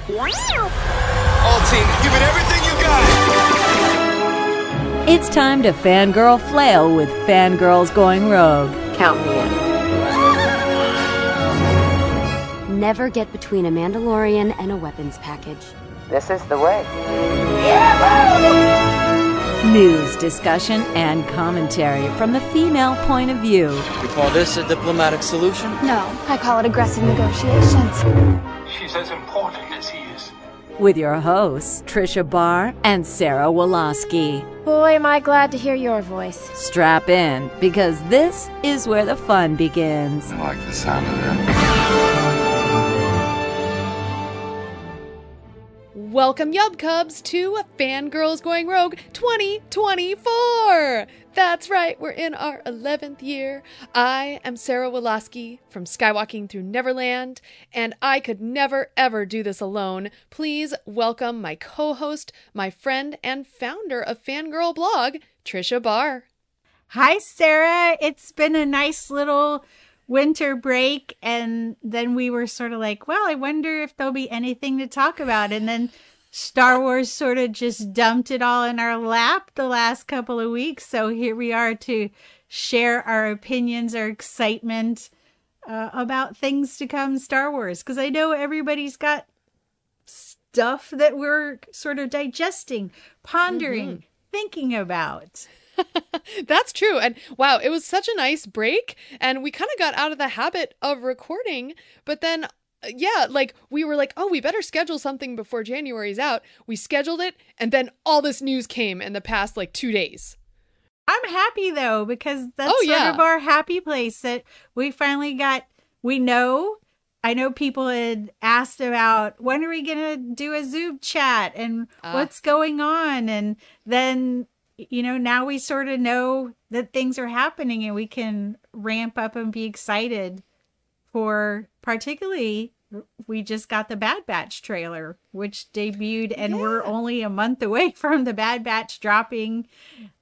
All team, give it everything you got. It's time to fangirl flail with Fangirls Going Rogue. Count me in. Never get between a Mandalorian and a weapons package. This is the way. News, discussion, and commentary from the female point of view. You call this a diplomatic solution? No, I call it aggressive negotiations. She's as important as he is. With your hosts, Tricia Barr and Sarah Woloski. Boy, am I glad to hear your voice. Strap in, because this is where the fun begins. I like the sound of that. Welcome, Yub Cubs, to Fangirls Going Rogue 2024! That's right, we're in our 11th year. I am Sarah Woloski from Skywalking through Neverland, and I could never, ever do this alone. Please welcome my co-host, my friend, and founder of FANgirl Blog, Tricia Barr. Hi, Sarah. It's been a nice little winter break, and then we were sort of like, well, I wonder if there'll be anything to talk about, and then Star Wars sort of just dumped it all in our lap the last couple of weeks, so here we are to share our opinions, our excitement about things to come Star Wars, because I know everybody's got stuff that we're sort of digesting, pondering, thinking about. That's true. And wow, it was such a nice break. And we kind of got out of the habit of recording. But then, yeah, like we were like, oh, we better schedule something before January's out. We scheduled it. And then all this news came in the past like 2 days. I'm happy, though, because that's sort of our happy place that we finally got. I know people had asked about when are we going to do a Zoom chat and what's going on. And then, you know, now we sort of know that things are happening and we can ramp up and be excited for, particularly, we just got the Bad Batch trailer, which debuted, and we're only a month away from the Bad Batch dropping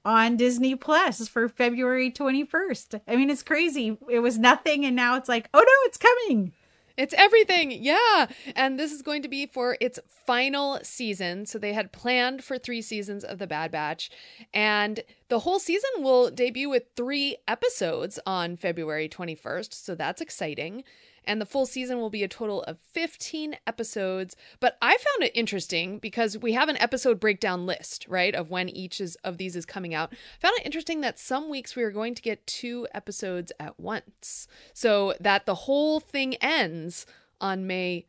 on Disney Plus for February 21st. I mean, it's crazy. It was nothing, and now it's like, oh no, it's coming. It's everything. Yeah. And this is going to be for its final season. So they had planned for 3 seasons of The Bad Batch. And the whole season will debut with 3 episodes on February 21st. So that's exciting. And the full season will be a total of 15 episodes. But I found it interesting because we have an episode breakdown list, right, of when each of these is coming out. I found it interesting that some weeks we are going to get 2 episodes at once. So that the whole thing ends on May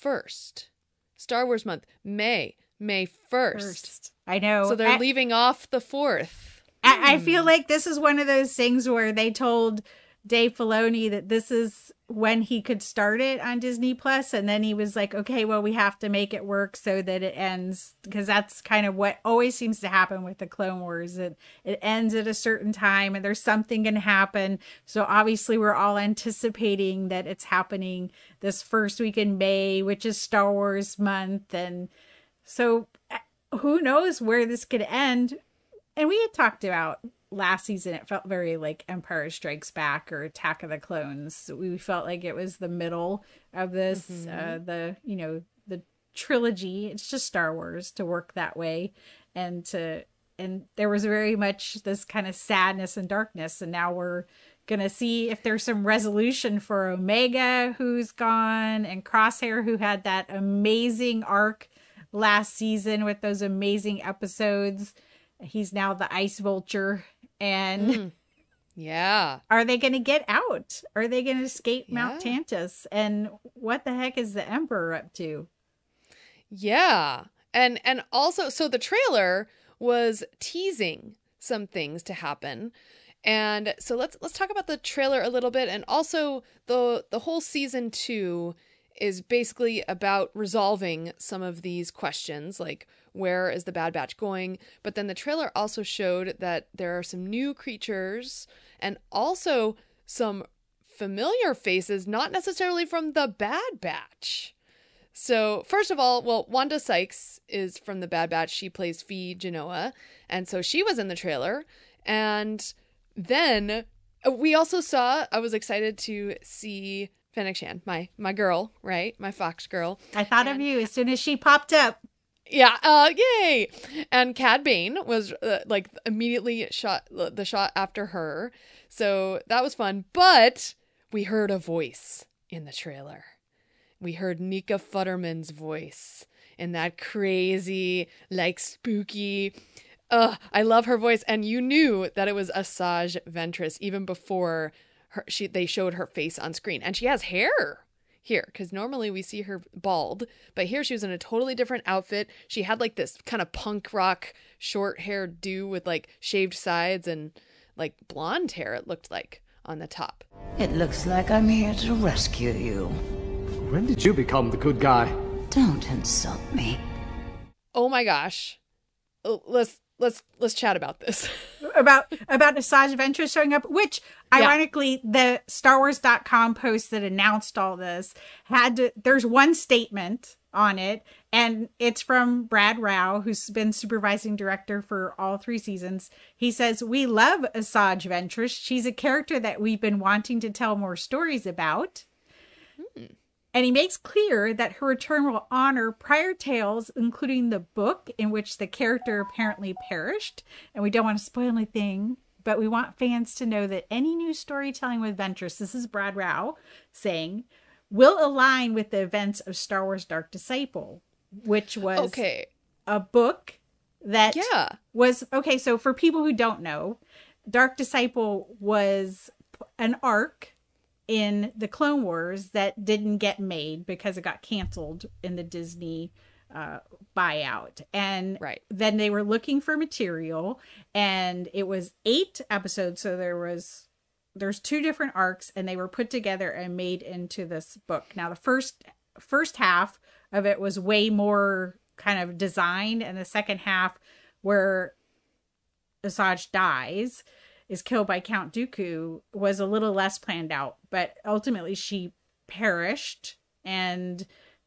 1st. Star Wars month, May 1st. I know. So they're leaving off the 4th. I feel like this is one of those things where they told Dave Filoni that this is when he could start it on Disney Plus, and then he was like, okay, well, we have to make it work so that it ends, because that's kind of what always seems to happen with the Clone Wars. It ends at a certain time and there's something going to happen. So obviously we're all anticipating that it's happening this first week in May, which is Star Wars month. And so who knows where this could end. And we had talked about last season, it felt very like Empire Strikes Back or Attack of the Clones. We felt like it was the middle of this, the trilogy. It's just Star Wars to work that way. And there was very much this kind of sadness and darkness. And now we're going to see if there's some resolution for Omega, who's gone, and Crosshair, who had that amazing arc last season with those amazing episodes. He's now the Ice Vulture. And are they going to get out? Are they going to escape Mount Tantus? And what the heck is the Emperor up to? Yeah. And also, so the trailer was teasing some things to happen. And so let's talk about the trailer a little bit. And also the whole season 2 is basically about resolving some of these questions, like where is the Bad Batch going? But then the trailer also showed that there are some new creatures and also some familiar faces, not necessarily from the Bad Batch. So first of all, well, Wanda Sykes is from the Bad Batch. She plays Fee Genoa. And so she was in the trailer. And then we also saw, I was excited to see Fennec Shand, my girl, right? My Fox girl. I thought of you as soon as she popped up. Yeah, yay! And Cad Bane was like immediately shot after her. So that was fun. But we heard a voice in the trailer. We heard Nika Futterman's voice in that crazy, like spooky. I love her voice. And you knew that it was Asajj Ventress even before they showed her face on screen. And she has hair here, because normally we see her bald, but here she was in a totally different outfit. She had like this kind of punk rock short hair do with like shaved sides and like blonde hair, it looked like, on the top. It looks like I'm here to rescue you. When did you become the good guy? Don't insult me. Oh my gosh. Let's chat about this. about Asajj Ventress showing up, which ironically the StarWars.com post that announced all this there's one statement on it, and it's from Brad Rao, who's been supervising director for all 3 seasons. He says, "We love Asajj Ventress. She's a character that we've been wanting to tell more stories about." And he makes clear that her return will honor prior tales, including the book in which the character apparently perished. And we don't want to spoil anything, but we want fans to know that any new storytelling with Ventress, this is Brad Rao saying, will align with the events of Star Wars Dark Disciple, which was a book that was... Okay, so for people who don't know, Dark Disciple was an arc in the Clone Wars that didn't get made because it got canceled in the Disney buyout. And then they were looking for material, and it was 8 episodes. So there's 2 different arcs, and they were put together and made into this book. Now the first half of it was way more kind of designed, and the second half, where Asajj dies, is killed by Count Dooku, was a little less planned out, but ultimately she perished and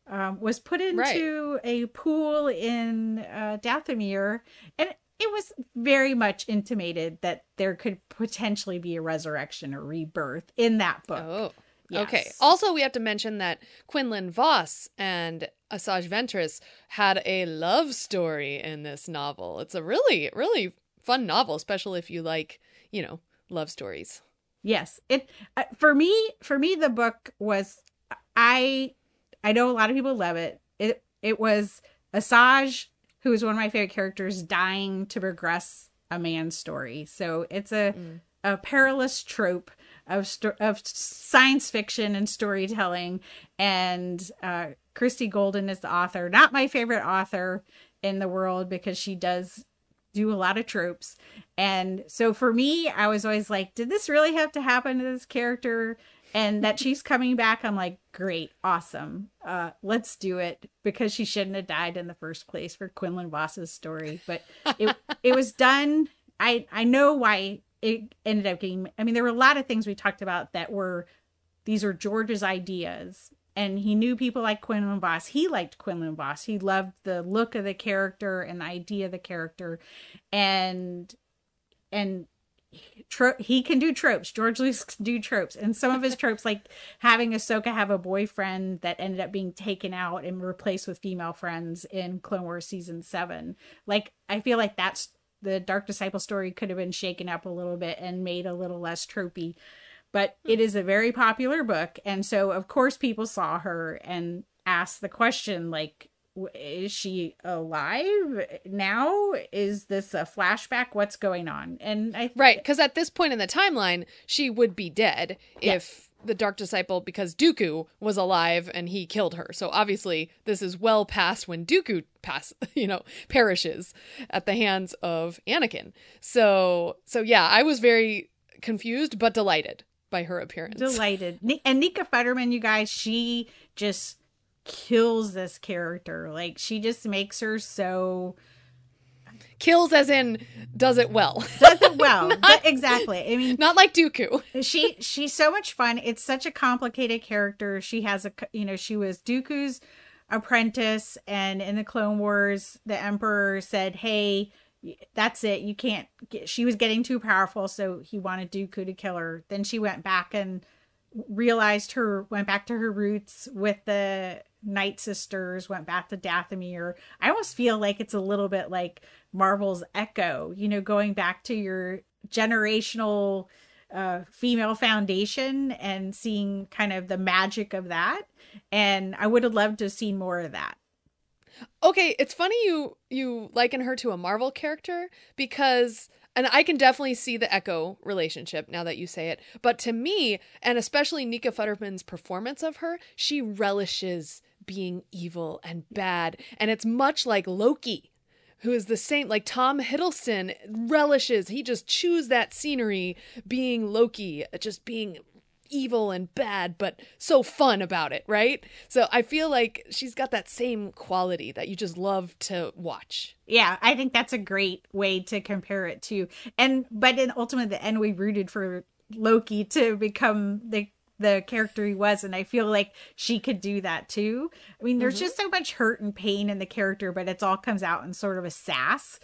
was put into a pool in Dathomir, and it was very much intimated that there could potentially be a resurrection or rebirth in that book. Oh, yes. Okay. Also, we have to mention that Quinlan Vos and Asajj Ventress had a love story in this novel. It's a really, really fun novel, especially if you like, love stories. Yes. It for me the book was, I know a lot of people love it. It was Asajj, who is one of my favorite characters, dying to progress a man's story. So it's a perilous trope of science fiction and storytelling. And Christy Golden is the author. Not my favorite author in the world, because she does do a lot of tropes. And so for me, I was always like, did this really have to happen to this character? And that she's coming back, I'm like, great, awesome. Let's do it, because she shouldn't have died in the first place for Quinlan Voss's story. But it was done. I know why it ended up getting, there were a lot of things we talked about that these are George's ideas. And he knew people like Quinlan Voss. He liked Quinlan Voss. He loved the look of the character and the idea of the character. And he can do tropes. George Lucas can do tropes. And some of his tropes, like having Ahsoka have a boyfriend that ended up being taken out and replaced with female friends in Clone Wars Season 7. Like, I feel like that's the Dark Disciple story could have been shaken up a little bit and made a little less tropey. But it is a very popular book. And so, of course, people saw her and asked the question, like, is she alive now? Is this a flashback? What's going on? And right, because at this point in the timeline, she would be dead if the Dark Disciple, because Dooku was alive and he killed her. So obviously, this is well past when Dooku perishes at the hands of Anakin. So yeah, I was very confused but delighted by her appearance. Delighted. And Nika Futterman, you guys, she just kills this character. Like, she just makes her so... Kills as in does it well. Does it well. Exactly. Not like Dooku. She's so much fun. It's such a complicated character. She has she was Dooku's apprentice, and in the Clone Wars, the Emperor said, hey, that's it. You can't she was getting too powerful, so he wanted Dooku to kill her. Then she went back and realized went back to her roots with the Night Sisters, went back to Dathomir. I almost feel like it's a little bit like Marvel's Echo, going back to your generational female foundation and seeing kind of the magic of that. And I would have loved to have seen more of that. Okay, it's funny you liken her to a Marvel character because, and I can definitely see the Echo relationship now that you say it, but to me, and especially Nika Futterman's performance of her, she relishes being evil and bad, and it's much like Loki, who is the same, like Tom Hiddleston relishes, he just chews that scenery being Loki, just being evil and bad, but so fun about it, right? So I feel like she's got that same quality that you just love to watch. Yeah, I think that's a great way to compare it to. But in ultimately the end, we rooted for Loki to become the character he was, and I feel like she could do that too. I mean, there's just so much hurt and pain in the character, but it all comes out in sort of a sass.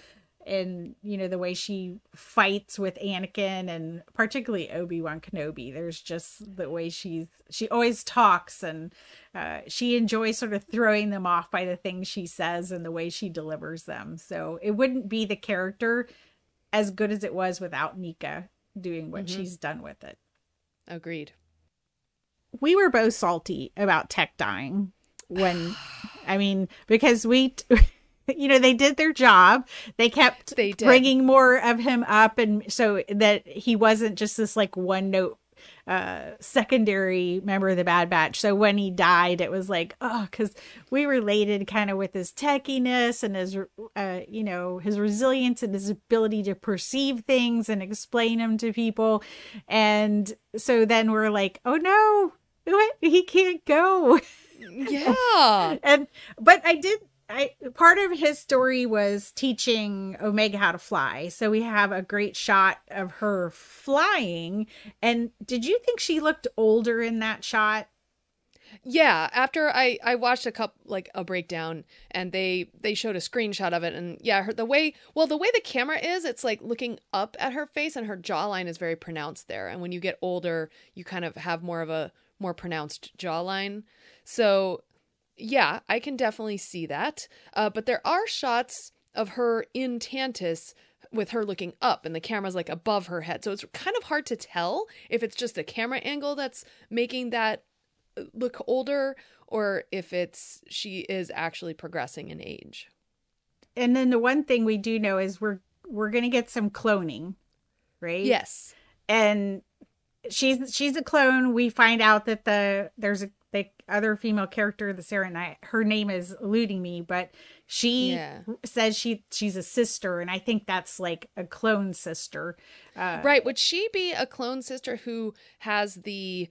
And, the way she fights with Anakin and particularly Obi-Wan Kenobi, there's just the way she always talks, and she enjoys sort of throwing them off by the things she says and the way she delivers them. So it wouldn't be the character as good as it was without Nika doing what she's done with it. Agreed. We were both salty about Tech dying because they did their job. They kept bringing more of him up, and so that he wasn't just this like one note secondary member of the Bad Batch. So when he died, it was like, oh, because we related kind of with his techiness and his his resilience and his ability to perceive things and explain them to people. And so then we're like, oh no, he can't go. Yeah. But part of his story was teaching Omega how to fly. So we have a great shot of her flying. And did you think she looked older in that shot? Yeah, after I watched a breakdown, and they showed a screenshot of it, and yeah, the way the camera is, it's like looking up at her face, and her jawline is very pronounced there. And when you get older, you kind of have more of a more pronounced jawline. So yeah, I can definitely see that. But there are shots of her in Tantus with her looking up, and the camera's like above her head. So it's kind of hard to tell if it's just a camera angle that's making that look older, or if she is actually progressing in age. And then the one thing we do know is we're going to get some cloning, right? Yes. And she's a clone. We find out that there's the other female character, the Sarah Knight, her name is eluding me, but she says she's a sister, and I think that's like a clone sister. Right. Would she be a clone sister who has the,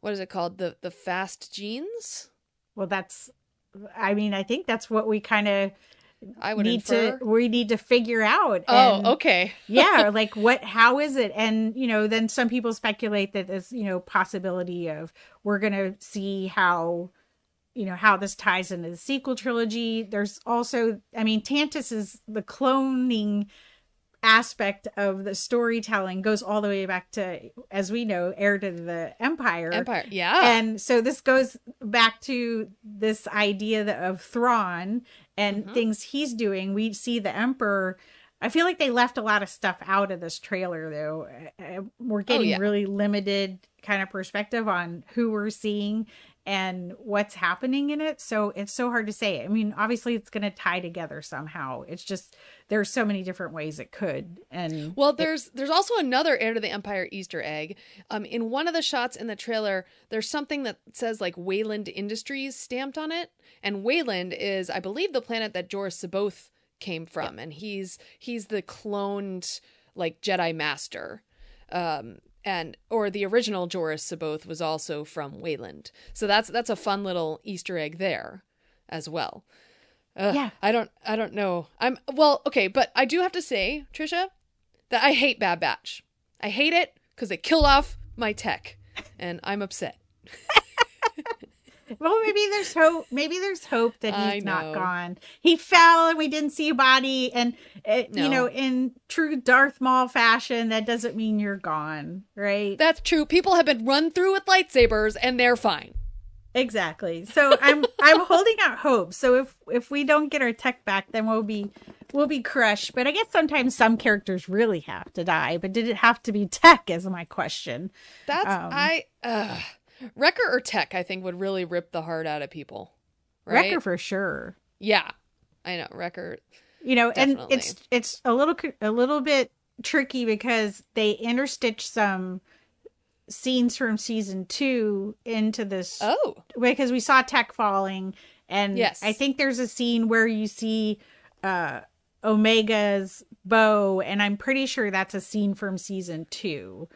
what is it called? The fast genes? Well, I think that's what we kind of need to figure out. Okay. Yeah. Like how is it? And, then some people speculate that there's, possibility of, we're going to see how this ties into the sequel trilogy. There's also, Tantus is the cloning aspect of the storytelling goes all the way back to, as we know, heir to the Empire. Yeah. And so this goes back to this idea of Thrawn and things he's doing. We see the Emperor. I feel like they left a lot of stuff out of this trailer, though. We're getting really limited kind of perspective on who we're seeing and what's happening in it. So it's so hard to say. Obviously it's going to tie together somehow. It's just, there's so many different ways it could. And there's also another Heir to the Empire Easter egg. In one of the shots in the trailer, there's something that says like Wayland Industries stamped on it. And Wayland is, I believe, the planet that Jorus C'baoth came from. And he's the cloned like Jedi Master. Or the original Jorus C'baoth was also from Wayland. So that's a fun little Easter egg there as well. I don't know. But I do have to say, Tricia, that I hate Bad Batch. I hate it because they killed off my tech, and I'm upset. Well, maybe there's hope. Maybe there's hope that he's not gone. He fell and we didn't see a body. And, in true Darth Maul fashion, that doesn't mean you're gone, right? That's true. People have been run through with lightsabers and they're fine. Exactly. So I'm holding out hope. So if we don't get our tech back, then we'll be crushed. But I guess sometimes some characters really have to die. But did it have to be Tech is my question. That's Wrecker or Tech, I think, would really rip the heart out of people. Right? Wrecker for sure. Yeah, I know Wrecker. Definitely. And it's a little bit tricky because they interstitch some scenes from season 2 into this. Oh, because we saw Tech falling, and yes. I think there's a scene where you see Omega's bow, and I'm pretty sure that's a scene from season 2.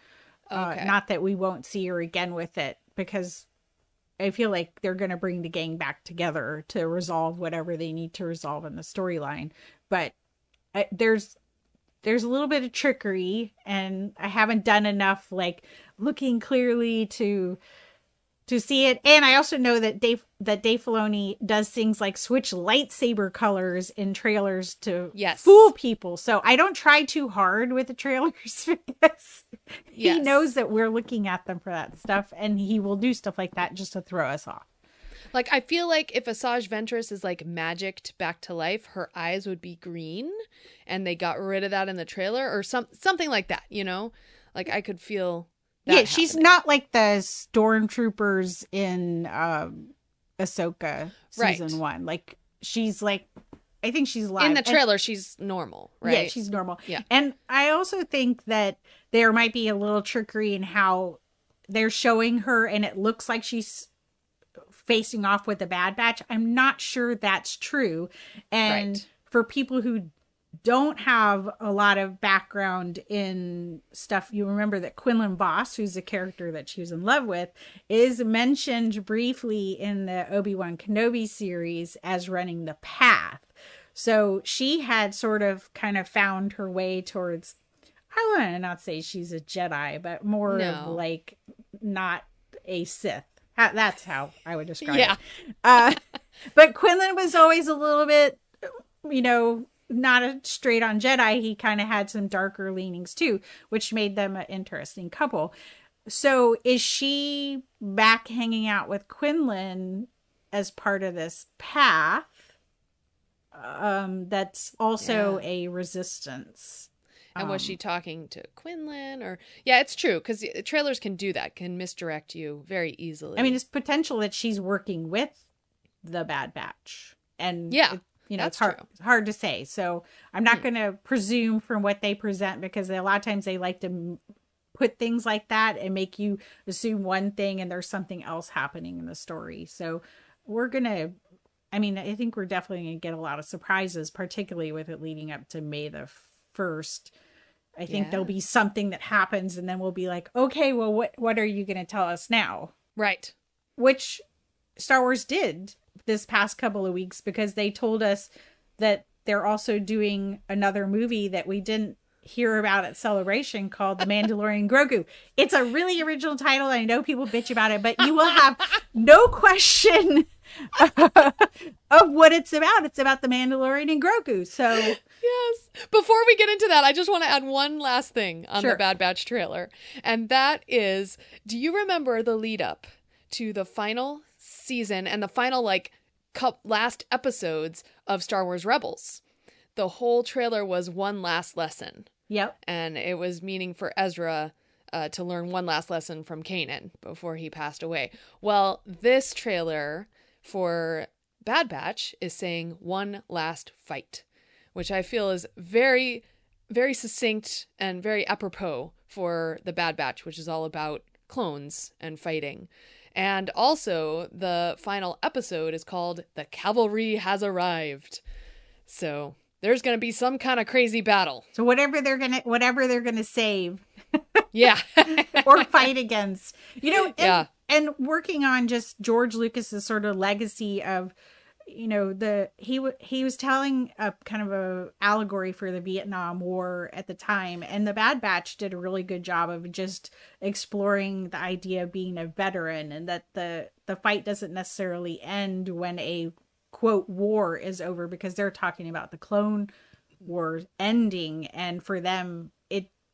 Okay. Not that we won't see her again with it, because I feel like they're going to bring the gang back together to resolve whatever they need to resolve in the storyline. But there's a little bit of trickery, and I haven't done enough like looking clearly to see it. And I also know that Dave Filoni does things like switch lightsaber colors in trailers to fool people. So I don't try too hard with the trailers because he knows that we're looking at them for that stuff, and he will do stuff like that just to throw us off. Like, I feel like if Asajj Ventress is like magicked back to life, her eyes would be green, and they got rid of that in the trailer or something like that, Like, I could feel that she's happening. not like the stormtroopers in Ahsoka season 1. Like, she's like, I think she's live. In the trailer, she's normal, right? Yeah, she's normal. Yeah. And I also think that there might be a little trickery in how they're showing her, and it looks like she's facing off with the Bad Batch. I'm not sure that's true. And for people who don't have a lot of background in stuff, you remember that Quinlan Vos, who's the character that she was in love with, is mentioned briefly in the Obi-Wan Kenobi series as running the path. So she had sort of kind of found her way towards, I want to not say she's a Jedi, but more of like not a Sith. That's how I would describe it. But Quinlan was always a little bit, not a straight on Jedi. He kind of had some darker leanings too, which made them an interesting couple. So is she back hanging out with Quinlan as part of this path? That's also a resistance. And was she talking to Quinlan or... Yeah, it's true, because trailers can do that, can misdirect you very easily. I mean, it's potential that she's working with the Bad Batch. And, it's hard to say. So I'm not going to presume from what they present, because a lot of times they like to put things like that and make you assume one thing and there's something else happening in the story. So we're going to... I mean, I think we're definitely going to get a lot of surprises, particularly with it leading up to May the 1st. I think there'll be something that happens, and then we'll be like, okay, well, what are you going to tell us now? Right. Which Star Wars did this past couple of weeks, because they told us that they're also doing another movie that we didn't hear about at Celebration called The Mandalorian and Grogu. It's a really original title. I know people bitch about it, but you will have no question of what it's about. It's about the Mandalorian and Grogu. So yes. Before we get into that, I just want to add one last thing on the Bad Batch trailer. And that is, do you remember the lead up to the final season and the final last episodes of Star Wars Rebels? The whole trailer was one last lesson. Yep. And it was meaning for Ezra to learn one last lesson from Kanan before he passed away. Well, this trailer for Bad Batch is saying one last fight, which I feel is very, very succinct and very apropos for the Bad Batch, which is all about clones and fighting. And also the final episode is called The Cavalry Has Arrived. So there's going to be some kind of crazy battle. So whatever they're going to save. Yeah. Or fight against. And working on just George Lucas's sort of legacy of you know, he was telling a kind of a allegory for the Vietnam War at the time, and the Bad Batch did a really good job of just exploring the idea of being a veteran, and that the fight doesn't necessarily end when a quote war is over, because they're talking about the Clone War ending, and for them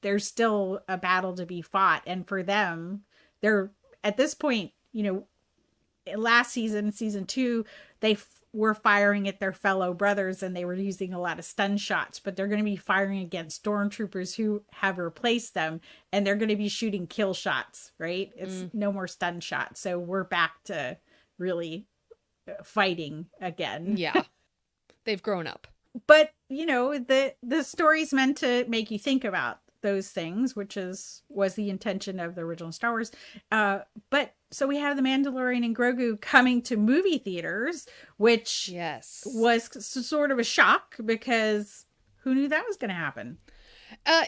there's still a battle to be fought, and for them they're at this point, you know, last season 2, they were firing at their fellow brothers and they were using a lot of stun shots, but they're going to be firing against stormtroopers who have replaced them, and they're going to be shooting kill shots, right? It's no more stun shots. So we're back to really fighting again. Yeah. They've grown up. But, you know, the story's meant to make you think about those things, which was the intention of the original Star Wars. But so we have The Mandalorian and Grogu coming to movie theaters, which was sort of a shock, because who knew that was going to happen?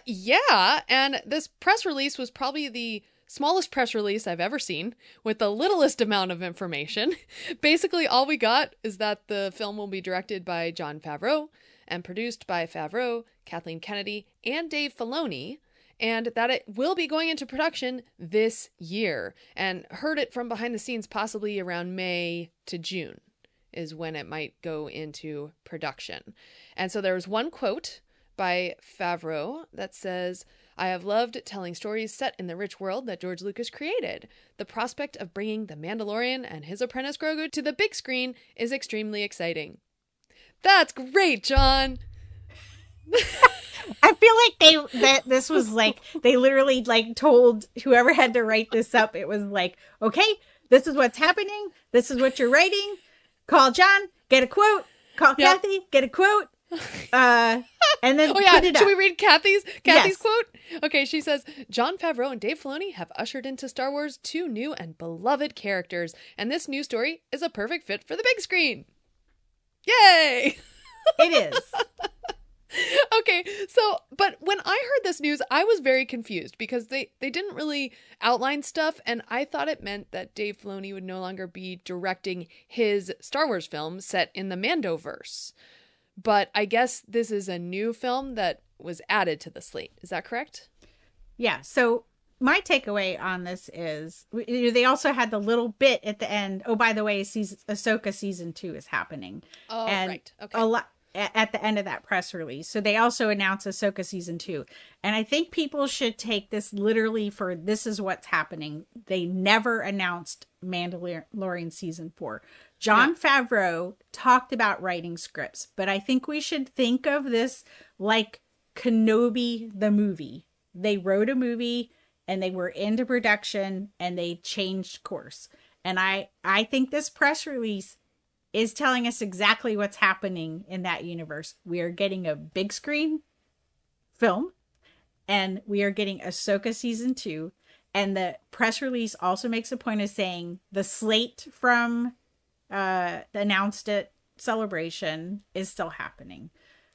Yeah, and this press release was probably the smallest press release I've ever seen, with the littlest amount of information. Basically, all we got is that the film will be directed by Jon Favreau and produced by Favreau, Kathleen Kennedy, and Dave Filoni, and that it will be going into production this year. And heard it from behind the scenes, possibly around May to June is when it might go into production. And so there was one quote by Favreau that says, "I have loved telling stories set in the rich world that George Lucas created. The prospect of bringing The Mandalorian and his apprentice Grogu to the big screen is extremely exciting." That's great, John. I feel like this was like, they literally like told whoever had to write this up, it was like, okay, this is what's happening. This is what you're writing. Call John, get a quote. Call Kathy, get a quote. And then put it up. Should we read Kathy's quote? Okay, she says, "Jon Favreau and Dave Filoni have ushered into Star Wars 2 new and beloved characters, and this new story is a perfect fit for the big screen." Yay! It is. Okay, so, but when I heard this news, I was very confused, because they didn't really outline stuff, and I thought it meant that Dave Filoni would no longer be directing his Star Wars film set in the Mandoverse. But I guess this is a new film that was added to the slate. Is that correct? Yeah, so my takeaway on this is, they also had the little bit at the end. Oh, by the way, Ahsoka season 2 is happening. Oh, and right. Okay. A lot at the end of that press release. So they also announced Ahsoka season 2. And I think people should take this literally for this is what's happening. They never announced Mandalorian season 4. Jon Favreau talked about writing scripts, but I think we should think of this like Kenobi the movie. They wrote a movie and they were into production and they changed course. And I think this press release is telling us exactly what's happening in that universe. We are getting a big screen film, and we are getting Ahsoka season 2. And the press release also makes a point of saying the slate from the announced at Celebration is still happening.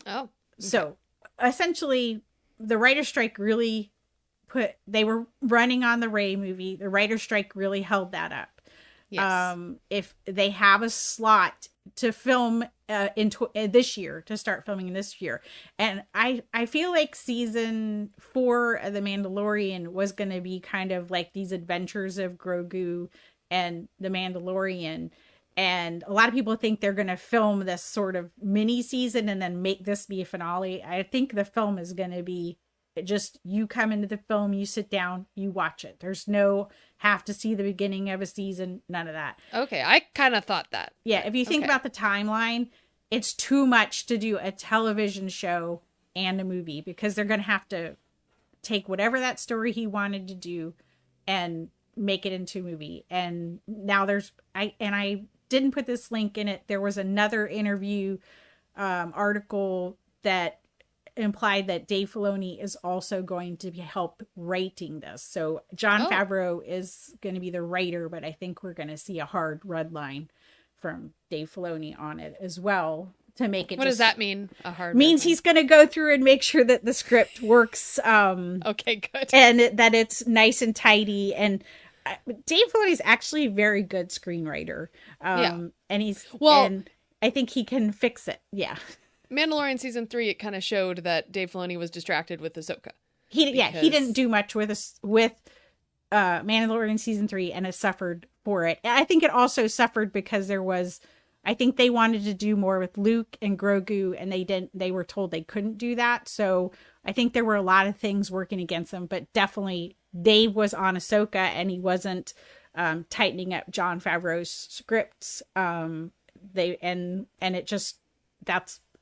Oh. Okay. So essentially, the writer's strike really they were running on the Rey movie. The writer's strike really held that up. Yes. If they have a slot to film this year, to start filming this year. And I feel like season 4 of The Mandalorian was going to be kind of like these adventures of Grogu and The Mandalorian. And a lot of people think they're going to film this sort of mini season and then make this be a finale. I think the film is going to be just, you come into the film, you sit down, you watch it. There's no have to see the beginning of a season, none of that. Okay, I kind of thought that. Yeah, if you think about the timeline, it's too much to do a television show and a movie, because they're going to have to take whatever that story he wanted to do and make it into a movie. And now I didn't put this link in it. There was another interview article that implied that Dave Filoni is also going to help writing this. So Jon Favreau is going to be the writer, but I think we're going to see a hard red line from Dave Filoni on it as well to make it. What does that mean? A hard means he's going to go through and make sure that the script works. Okay, good. And that it's nice and tidy. And Dave Filoni is actually a very good screenwriter. And he's I think he can fix it. Yeah. Mandalorian season 3, it kind of showed that Dave Filoni was distracted with Ahsoka. He didn't do much with Mandalorian season 3, and it suffered for it. I think it also suffered because I think they wanted to do more with Luke and Grogu, and they were told they couldn't do that. So I think there were a lot of things working against them, but definitely Dave was on Ahsoka, and he wasn't tightening up Jon Favreau's scripts.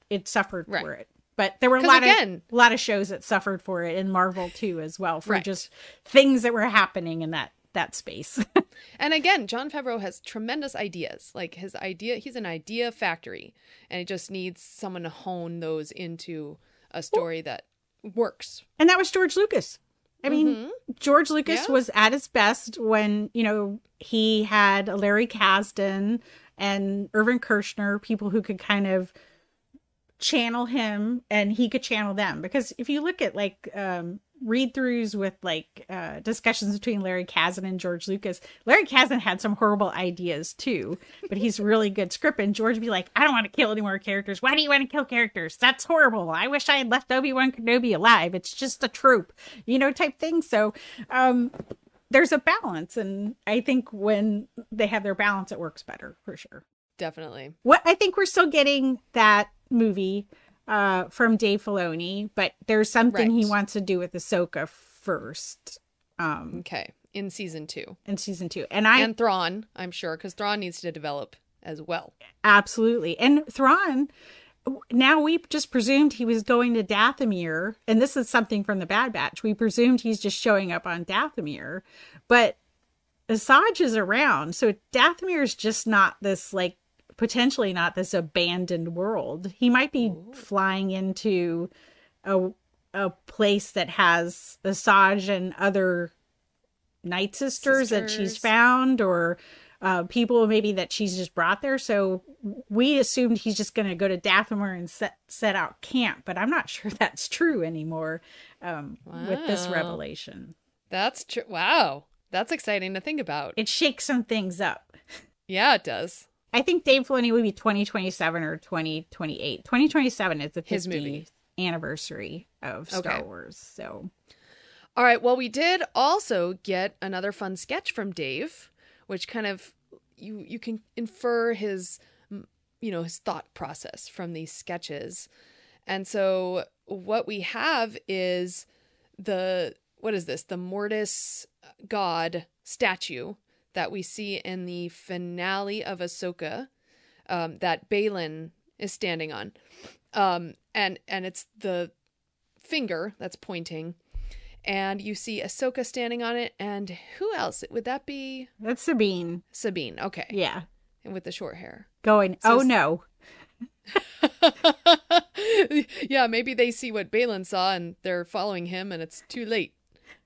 It suffered for it. But there were a lot of shows that suffered for it, in Marvel too as well, for just things that were happening in that space. And again, Jon Favreau has tremendous ideas. Like he's an idea factory, and it just needs someone to hone those into a story that works. And that was George Lucas. I mean, George Lucas was at his best when, he had Larry Kasdan and Irvin Kershner, people who could kind of channel him and he could channel them. Because if you look at read-throughs with discussions between Larry Kasdan and George Lucas, Larry Kasdan had some horrible ideas too, but he's really good script, and George would be like, I don't want to kill any more characters. Why do you want to kill characters? That's horrible. I wish I had left Obi-Wan Kenobi alive. It's just a trope, type thing. So there's a balance, and I think when they have their balance, it works better for sure. Definitely. I think we're still getting that movie from Dave Filoni, but there's something he wants to do with Ahsoka first. Okay, in season 2. And Thrawn, I'm sure, because Thrawn needs to develop as well. Absolutely. And Thrawn, now we just presumed he was going to Dathomir, and this is something from the Bad Batch. We presumed he's just showing up on Dathomir, but Asajj is around, so Dathomir is just not this potentially not this abandoned world. He might be flying into a place that has Asajj and other Night Sisters that she's found, or people maybe that she's just brought there. So we assumed he's just going to go to Dathomir and set out camp, but I'm not sure that's true anymore with this revelation. That's true. Wow. That's exciting to think about. It shakes some things up. Yeah, it does. I think Dave Filoni would be 2027 or 2028. 2027 is the 50th anniversary of Star Wars. So, all right. Well, we did also get another fun sketch from Dave, which kind of you can infer his his thought process from these sketches. And so what we have is the Mortis god statue that we see in the finale of Ahsoka, that Baylan is standing on. And it's the finger that's pointing. And you see Ahsoka standing on it. And who else would that be? That's Sabine. Sabine, okay. Yeah. And with the short hair. Going, so, oh no. Yeah, maybe they see what Baylan saw and they're following him and it's too late.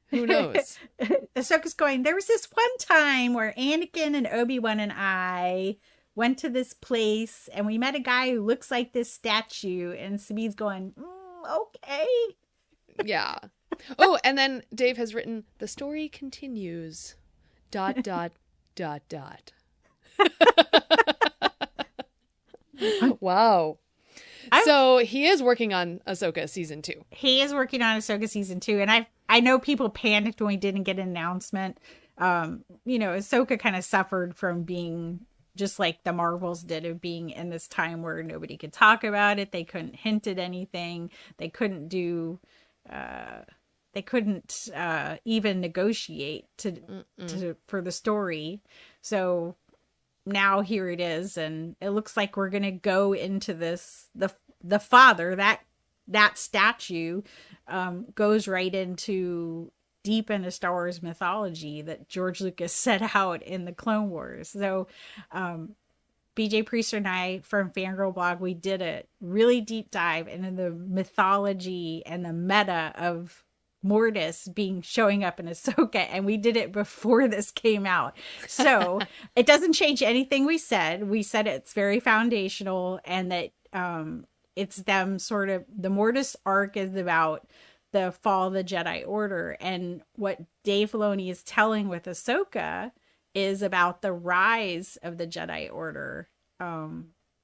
Who knows? Ahsoka's going, there was this one time where Anakin and Obi-Wan and I went to this place and we met a guy who looks like this statue, and Sabine's going, okay. Yeah. Oh, and then Dave has written, the story continues. ... Wow. So he is working on Ahsoka season 2. He is working on Ahsoka season 2. And I know people panicked when we didn't get an announcement. Ahsoka kind of suffered from being just like the Marvels did, of being in this time where nobody could talk about it. They couldn't hint at anything. They couldn't do, even negotiate for the story. So now here it is, and it looks like we're gonna go into this. The father, that statue goes right into deep into Star Wars mythology that George Lucas set out in the Clone Wars. So BJ Priester and I from FANgirl Blog, we did a really deep dive into the mythology and the meta of Mortis showing up in Ahsoka, and we did it before this came out. So it doesn't change anything we said. We said it's very foundational, and that it's them sort of, the Mortis arc is about the fall of the Jedi Order, and what Dave Filoni is telling with Ahsoka is about the rise of the Jedi Order.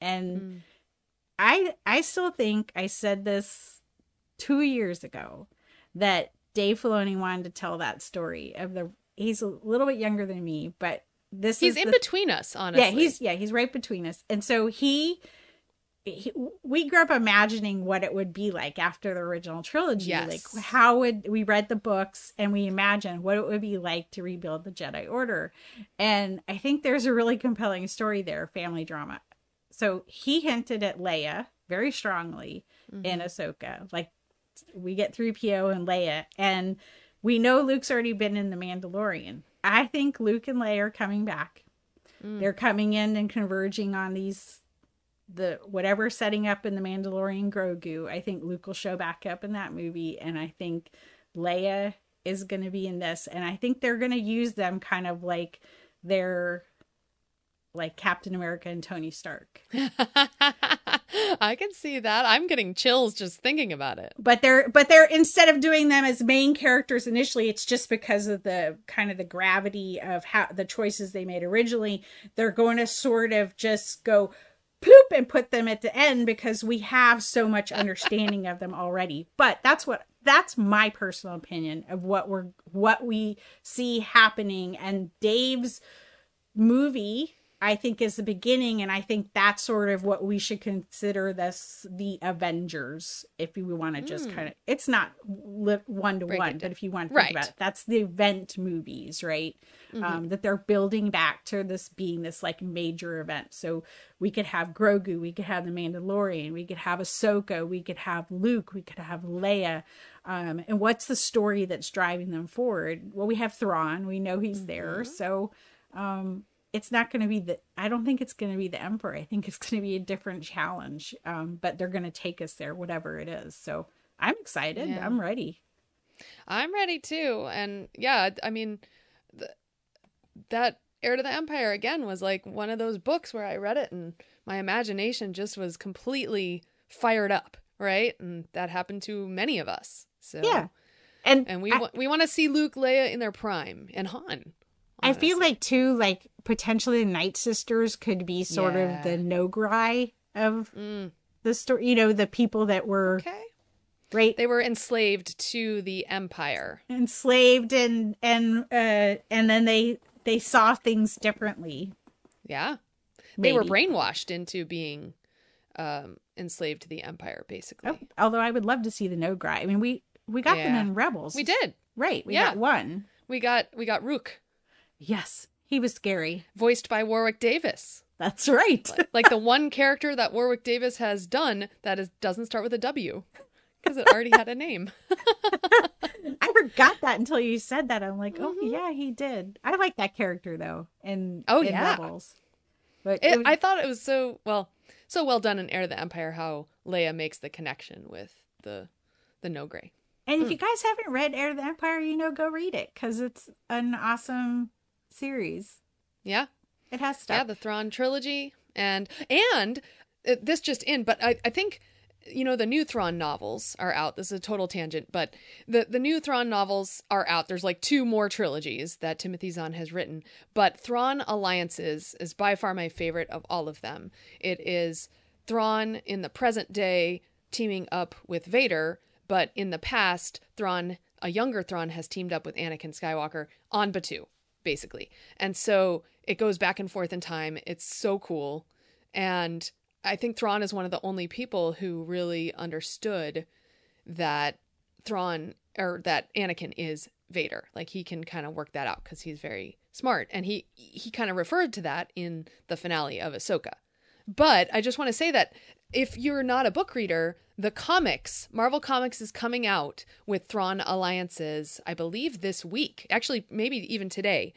And I still think, I said this 2 years ago, that Dave Filoni wanted to tell that story of he's a little bit younger than me, but he's in between us, honestly. He's right between us. And so we grew up imagining what it would be like after the original trilogy. Yes. Like, how would we read the books and we imagined what it would be like to rebuild the Jedi Order. And I think there's a really compelling story there, family drama. So he hinted at Leia very strongly in Ahsoka. Like, we get 3PO and Leia, and we know Luke's already been in The Mandalorian. I think Luke and Leia are coming back. They're coming in and converging on whatever setting up in The Mandalorian Grogu. I think Luke will show back up in that movie, and I think Leia is going to be in this, and I think they're going to use them kind of like they're like Captain America and Tony Stark. I can see that. I'm getting chills just thinking about it. But they're instead of doing them as main characters initially, it's just because of the kind of the gravity of how the choices they made originally. They're going to sort of just go poop and put them at the end because we have so much understanding of them already. But that's my personal opinion of what we see happening. And Dave's movie, I think, is the beginning, and I think that's sort of what we should consider the Avengers, if we want to just kind of, it's not one-to-one, but if you want to think about it, that's the event movies, right? That they're building back to this being this like major event. So we could have Grogu, we could have the Mandalorian, we could have Ahsoka, we could have Luke, we could have Leia. And what's the story that's driving them forward? Well, we have Thrawn, we know he's there. So, it's not going to be I don't think it's going to be the Emperor. I think it's going to be a different challenge. But they're going to take us there, whatever it is. So I'm excited. Yeah. I'm ready. I'm ready too. And yeah, I mean, that Heir to the Empire again was like one of those books where I read it and my imagination just was completely fired up. Right. And that happened to many of us. So yeah. And we want to see Luke, Leia in their prime, and Han. Honestly. I feel like too, like potentially the Night Sisters could be sort of the Nograi of the story. You know, the people that were right. They were enslaved to the Empire. Enslaved and then they saw things differently. Yeah, Maybe. They were brainwashed into being enslaved to the Empire, basically. Oh, although I would love to see the Nograi. I mean, we got them in Rebels. We did. Right. We got one. We got Rook. Yes, he was scary. Voiced by Warwick Davis. That's right. Like the one character that Warwick Davis has done that doesn't start with a W because it already had a name. I forgot that until you said that. I'm like, oh yeah, he did. I like that character though in Rebels. But I thought it was so well done in Heir to the Empire how Leia makes the connection with the Nograi. And if you guys haven't read Heir to the Empire, go read it because it's an awesome series. Yeah. It has stuff. Yeah, the Thrawn trilogy. And this just in, but I think, the new Thrawn novels are out. This is a total tangent, but the new Thrawn novels are out. There's like 2 more trilogies that Timothy Zahn has written, but Thrawn Alliances is by far my favorite of all of them. It is Thrawn in the present day teaming up with Vader, but in the past, a younger Thrawn has teamed up with Anakin Skywalker on Batuu, basically. And so it goes back and forth in time. It's so cool. And I think Thrawn is one of the only people who really understood that that Anakin is Vader. Like he can kind of work that out because he's very smart. And he kind of referred to that in the finale of Ahsoka. But I just want to say that if you're not a book reader, the comics, Marvel Comics is coming out with Thrawn Alliances, I believe this week, actually maybe even today.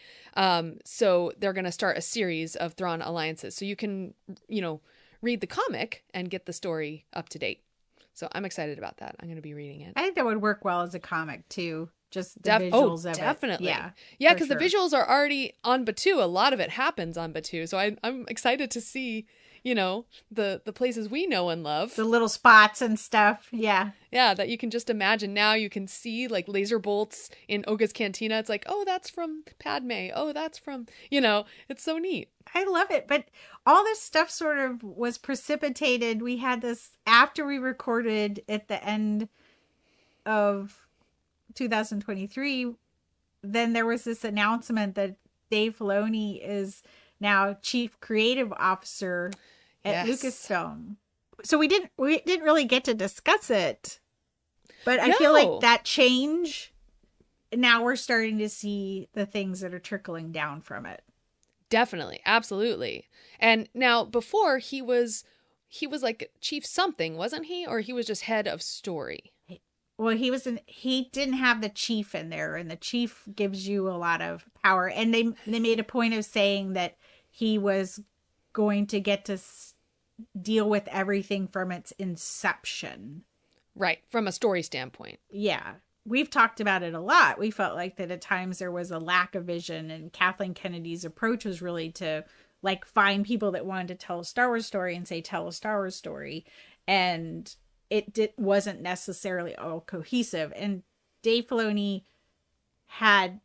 So they're going to start a series of Thrawn Alliances. So you can, read the comic and get the story up to date. So I'm excited about that. I'm going to be reading it. I think that would work well as a comic too. Just the visuals of definitely. it. Yeah, because the visuals are already on Batuu. A lot of it happens on Batuu. So I'm excited to see, you know, the places we know and love. The little spots and stuff. Yeah. Yeah, that you can just imagine now. You can see like laser bolts in Oga's cantina. It's like, oh, that's from Padme. Oh, that's from, you know, it's so neat. I love it. But all this stuff sort of was precipitated. We had this after we recorded at the end of 2023. Then there was this announcement that Dave Filoni is now Chief Creative Officer at Lucasfilm. So we didn't really get to discuss it, but I feel like that change, now we're starting to see the things that are trickling down from it. Definitely. Absolutely. And now before he was like chief something, wasn't he? Or he was just head of story. Well, he didn't have the chief in there, and the chief gives you a lot of power. And they made a point of saying that he was going to get to deal with everything from its inception. Right. From a story standpoint. Yeah. We've talked about it a lot. We felt like that at times there was a lack of vision, and Kathleen Kennedy's approach was really to like find people that wanted to tell a Star Wars story and say, tell a Star Wars story. And wasn't necessarily all cohesive. And Dave Filoni had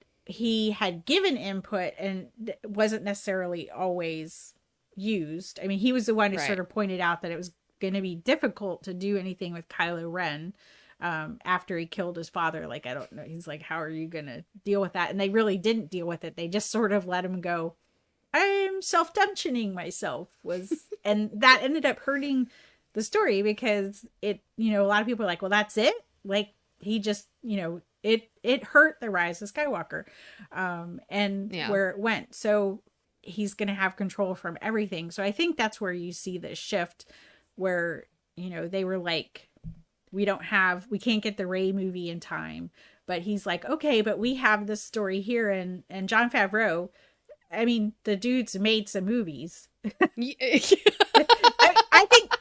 given input and wasn't necessarily always used. I mean, he was the one who sort of pointed out that it was going to be difficult to do anything with Kylo Ren after he killed his father. Like, I don't know. He's like, how are you going to deal with that? And they really didn't deal with it. They just sort of let him go, I'm self-dungeoning myself, and that ended up hurting the story, because it, you know, a lot of people are like, well, that's it. Like, he just, you know, it hurt the rise of Skywalker, where it went. So he's going to have control from everything. So I think that's where you see the shift where, you know, they were like, we can't get the Rey movie in time, but he's like, okay, but we have this story here. And Jon Favreau, I mean, the dude's made some movies.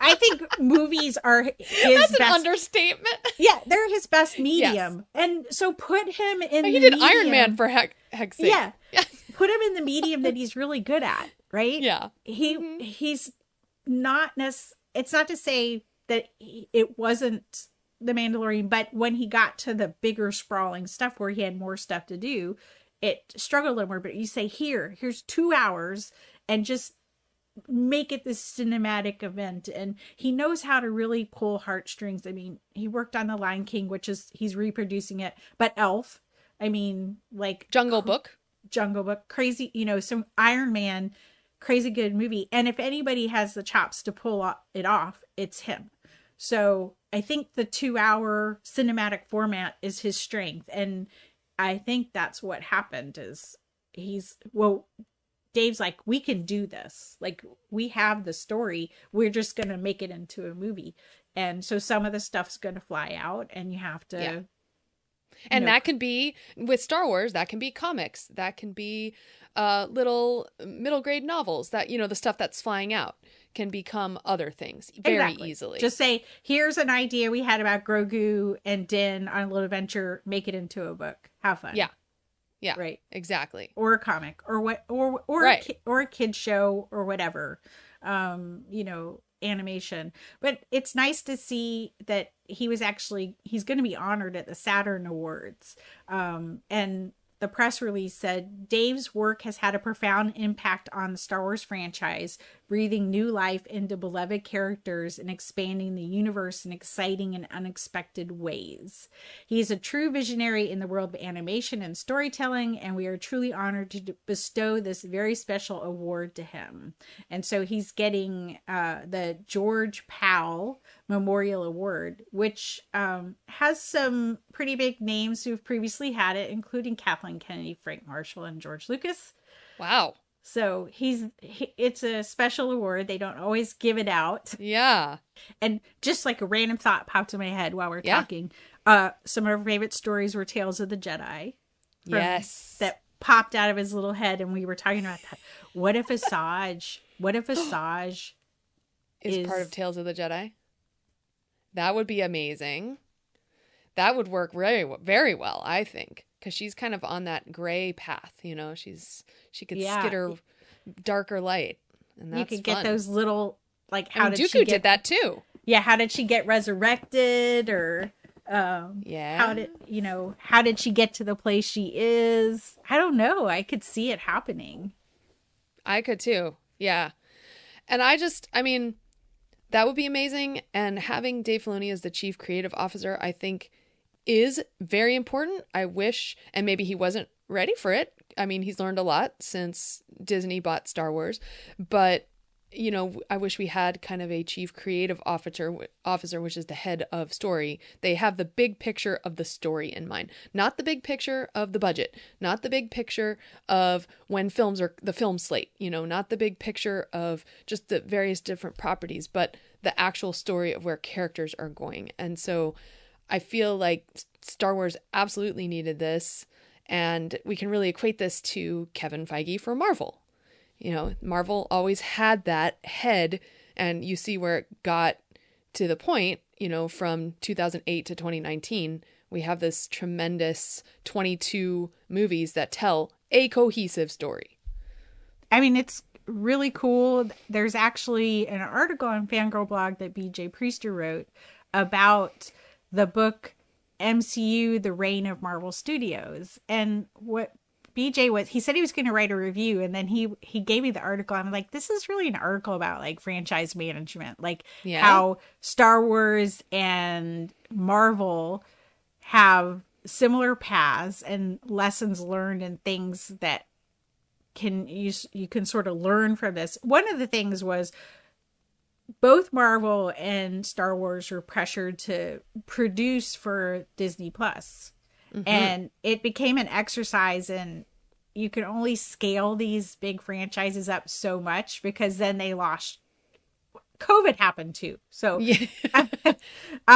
I think movies are his That's best. an understatement. Yeah, they're his best medium. Yes. And so put him in he did Iron Man for heck's sake. Yeah. Put him in the medium that he's really good at, right? Yeah. He's not it's not to say that it wasn't The Mandalorian, but when he got to the bigger sprawling stuff where he had more stuff to do, it struggled a little more. But you say, here's 2 hours and just make it this cinematic event. And he knows how to really pull heartstrings. I mean, he worked on The Lion King, he's reproducing it, but Elf, I mean, like Jungle Book, crazy, you know, some Iron Man, crazy good movie. And if anybody has the chops to pull it off, it's him. So I think the 2 hour cinematic format is his strength. And I think that's what happened is Dave's like, we can do this. Like, we have the story. We're just going to make it into a movie. And so some of the stuff's going to fly out, and you have to. Yeah. And that can be, with Star Wars, that can be comics. That can be little middle grade novels that, you know, the stuff that's flying out can become other things very easily. Just say, here's an idea we had about Grogu and Din on a little adventure. Make it into a book. Have fun. Yeah. Yeah, right. Exactly. Or a comic, or right. or a kid show, or whatever, you know, animation. But it's nice to see that he's going to be honored at the Saturn Awards. And the press release said, Dave's work has had a profound impact on the Star Wars franchise, breathing new life into beloved characters and expanding the universe in exciting and unexpected ways. He is a true visionary in the world of animation and storytelling, and we are truly honored to bestow this very special award to him. And so he's getting the George Powell Memorial Award, which has some pretty big names who've previously had it, including Kathleen Kennedy, Frank Marshall, and George Lucas. Wow. So it's a special award. They don't always give it out. Yeah. And just like a random thought popped in my head while we're talking. Some of our favorite stories were Tales of the Jedi. Yes. That popped out of his little head, and we were talking about that. What if Asajj is part of Tales of the Jedi? That would be amazing. That would work very, very well, I think, because she's kind of on that gray path. You know, she could skitter darker light, and that's you could fun. get those little like how did Dooku she did that too. Yeah, how did she get resurrected, or how did she get to the place she is? I don't know. I could see it happening. I could too. Yeah. And I mean, that would be amazing. And having Dave Filoni as the chief creative officer, I think is very important. I wish, and maybe he wasn't ready for it. I mean, he's learned a lot since Disney bought Star Wars, but I wish we had kind of a chief creative officer, which is the head of story. They have the big picture of the story in mind, not the big picture of the budget, not the big picture of when films are the film slate, not the big picture of just the various different properties, but the actual story of where characters are going. And so I feel like Star Wars absolutely needed this. And we can really equate this to Kevin Feige for Marvel. Marvel always had that head, and you see where it got to the point, from 2008 to 2019, we have this tremendous 22 movies that tell a cohesive story. I mean, it's really cool. There's actually an article on FANgirl Blog that BJ Priester wrote about the book MCU, The Reign of Marvel Studios. And what BJ he said he was going to write a review, and then he gave me the article. I'm like, this is really an article about like franchise management, like how Star Wars and Marvel have similar paths and lessons learned and things that you can sort of learn from this. One of the things was both Marvel and Star Wars were pressured to produce for Disney Plus. Mm-hmm. And it became an exercise in you can only scale these big franchises up so much, because then they lost. COVID happened too. So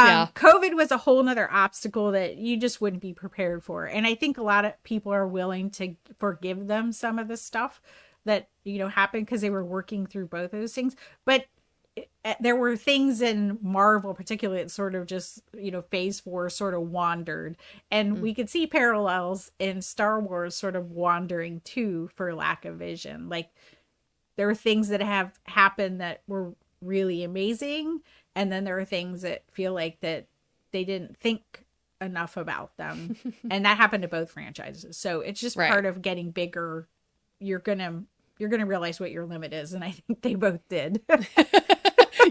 COVID was a whole nother obstacle that you just wouldn't be prepared for. And I think a lot of people are willing to forgive them some of the stuff that, happened because they were working through both of those things. But there were things in Marvel particularly that sort of just, phase 4 sort of wandered. And we could see parallels in Star Wars sort of wandering too for lack of vision. Like there are things that have happened that were really amazing. And then there are things that feel like that they didn't think enough about them. And that happened to both franchises. So it's just part of getting bigger. You're going to realize what your limit is. And I think they both did.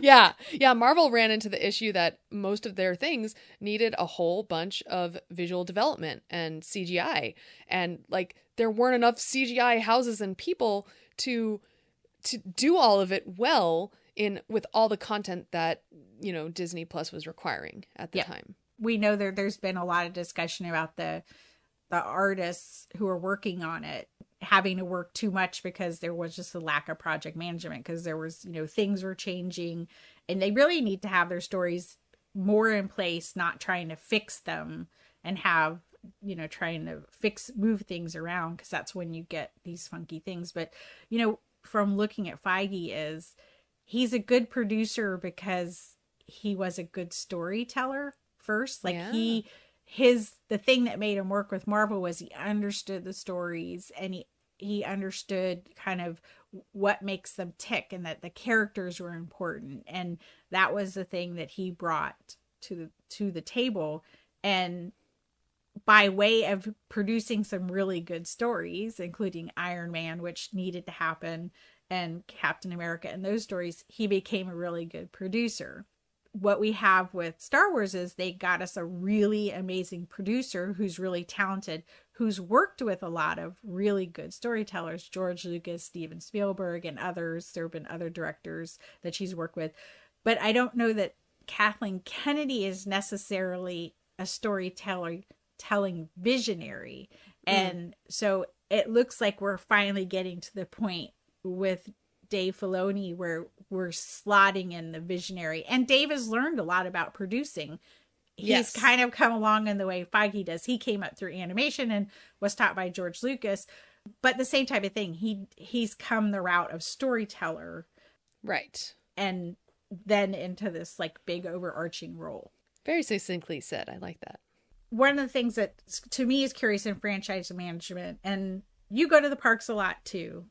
Yeah. Marvel ran into the issue that most of their things needed a whole bunch of visual development and CGI. And like there weren't enough CGI houses and people to do all of it well with all the content that, Disney Plus was requiring at the time. We know there's been a lot of discussion about the artists who are working on it having to work too much because there was just a lack of project management, because there was, things were changing, and they really need to have their stories more in place, not trying to fix them and have, trying to move things around, because that's when you get these funky things. But, from looking at Feige he's a good producer because he was a good storyteller first. Like the thing that made him work with Marvel was he understood the stories, and he understood kind of what makes them tick, and that the characters were important. And that was the thing that he brought to the table. And by way of producing some really good stories, including Iron Man, which needed to happen, and Captain America, and those stories, he became a really good producer. What we have with Star Wars is they got us a really amazing producer who's really talented, who's worked with a lot of really good storytellers, George Lucas, Steven Spielberg, and others. There have been other directors that she's worked with. But I don't know that Kathleen Kennedy is necessarily a storytelling visionary. And so it looks like we're finally getting to the point with Dave Filoni where we're slotting in the visionary. And Dave has learned a lot about producing. He's kind of come along in the way Feige does. He came up through animation and was taught by George Lucas, but the same type of thing. He's come the route of storyteller, right? And then into this like big overarching role. Very succinctly said. I like that. One of the things that to me is curious in franchise management, and you go to the parks a lot too.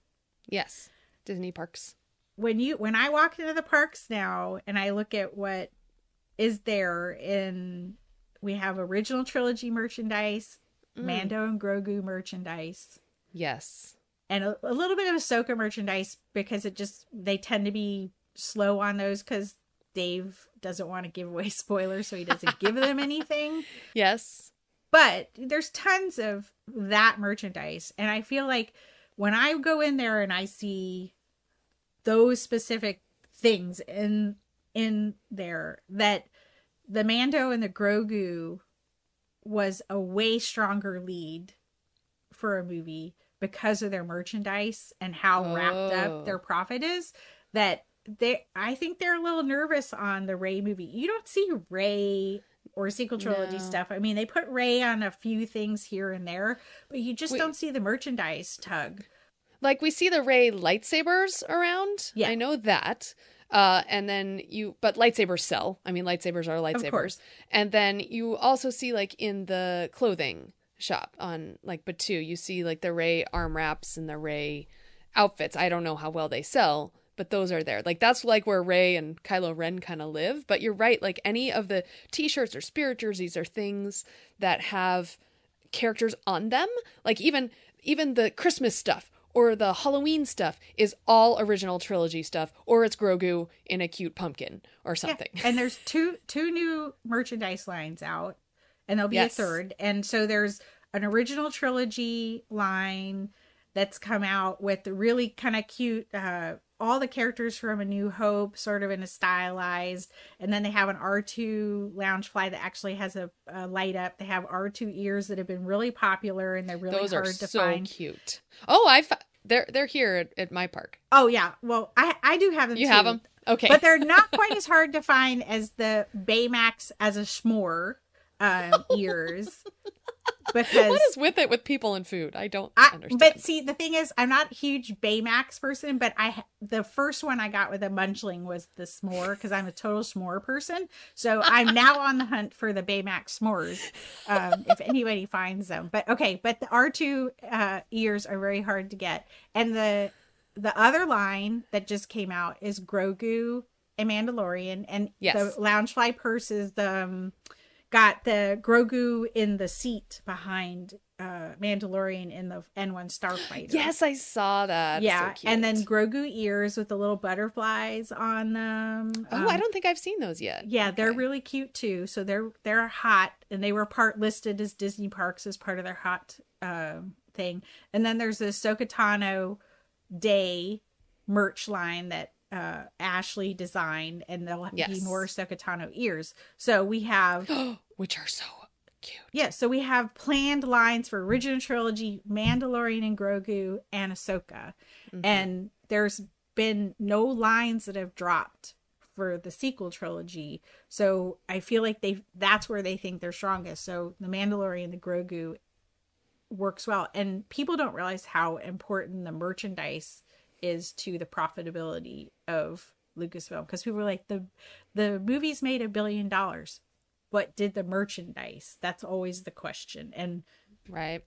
Yes, Disney parks. when I walk into the parks now and I look at what is there we have original trilogy merchandise, Mando and Grogu merchandise. Yes. And a little bit of Ahsoka merchandise, because they tend to be slow on those because Dave doesn't want to give away spoilers, so he doesn't give them anything. Yes. But there's tons of that merchandise. And I feel like when I go in there and I see those specific things in there, that the Mando and the Grogu was a way stronger lead for a movie because of their merchandise and how wrapped up their profit is, that I think they're a little nervous on the Rey movie. You don't see Rey or sequel trilogy stuff. I mean, they put Rey on a few things here and there, but you just don't see the merchandise tug. Like, we see the Rey lightsabers around. Yeah. I know that. And then but lightsabers sell. I mean, lightsabers are lightsabers. Of course. And then you also see, like, in the clothing shop on, like, Batu, you see, like, the Rey arm wraps and the Rey outfits. I don't know how well they sell, but those are there. Like, that's like where Rey and Kylo Ren kind of live. But you're right. Like, any of the t-shirts or spirit jerseys are things that have characters on them. Like, even the Christmas stuff or the Halloween stuff is all original trilogy stuff, or it's Grogu in a cute pumpkin or something. Yeah. And there's two new merchandise lines out, and there'll be a third. And so there's an original trilogy line that's come out with the really kind of cute, all the characters from A New Hope, sort of in a stylized. And then they have an R2 Loungefly that actually has a light up. They have R2 ears that have been really popular, and they're really hard to find. Those are so cute. Oh, they're here at my park. Oh yeah, well I do have them. You too, have them? Okay, but they're not quite as hard to find as the Baymax as a s'more ears. Because what is with it with people and food? I don't understand. But see, the thing is, I'm not a huge Baymax person, but the first one I got with a munchling was the s'more, because I'm a total s'more person. So I'm now on the hunt for the Baymax s'mores, if anybody finds them. But okay, but the R2 ears are very hard to get. And the other line that just came out is Grogu and Mandalorian, and the Loungefly purse is got the Grogu in the seat behind Mandalorian in the N1 Starfighter. Yes, I saw that. Yeah, so cute. and then Grogu ears with the little butterflies on them. I don't think I've seen those yet. Yeah, okay. They're really cute too. So they're hot, and they were listed as Disney parks as part of their hot thing. And then there's the Ahsoka Tano Day merch line that Ashley designed, and there'll be more Ahsoka Tano ears. So we have which are so cute. Yeah, so we have planned lines for original trilogy, Mandalorian and Grogu, and Ahsoka. Mm-hmm. And there's been no lines that have dropped for the sequel trilogy. So I feel like that's where they think they're strongest. So the Mandalorian and the Grogu works well. And people don't realize how important the merchandise is to the profitability of Lucasfilm, because people were like, the movie's made $1 billion. What did the merchandise? That's always the question. And right,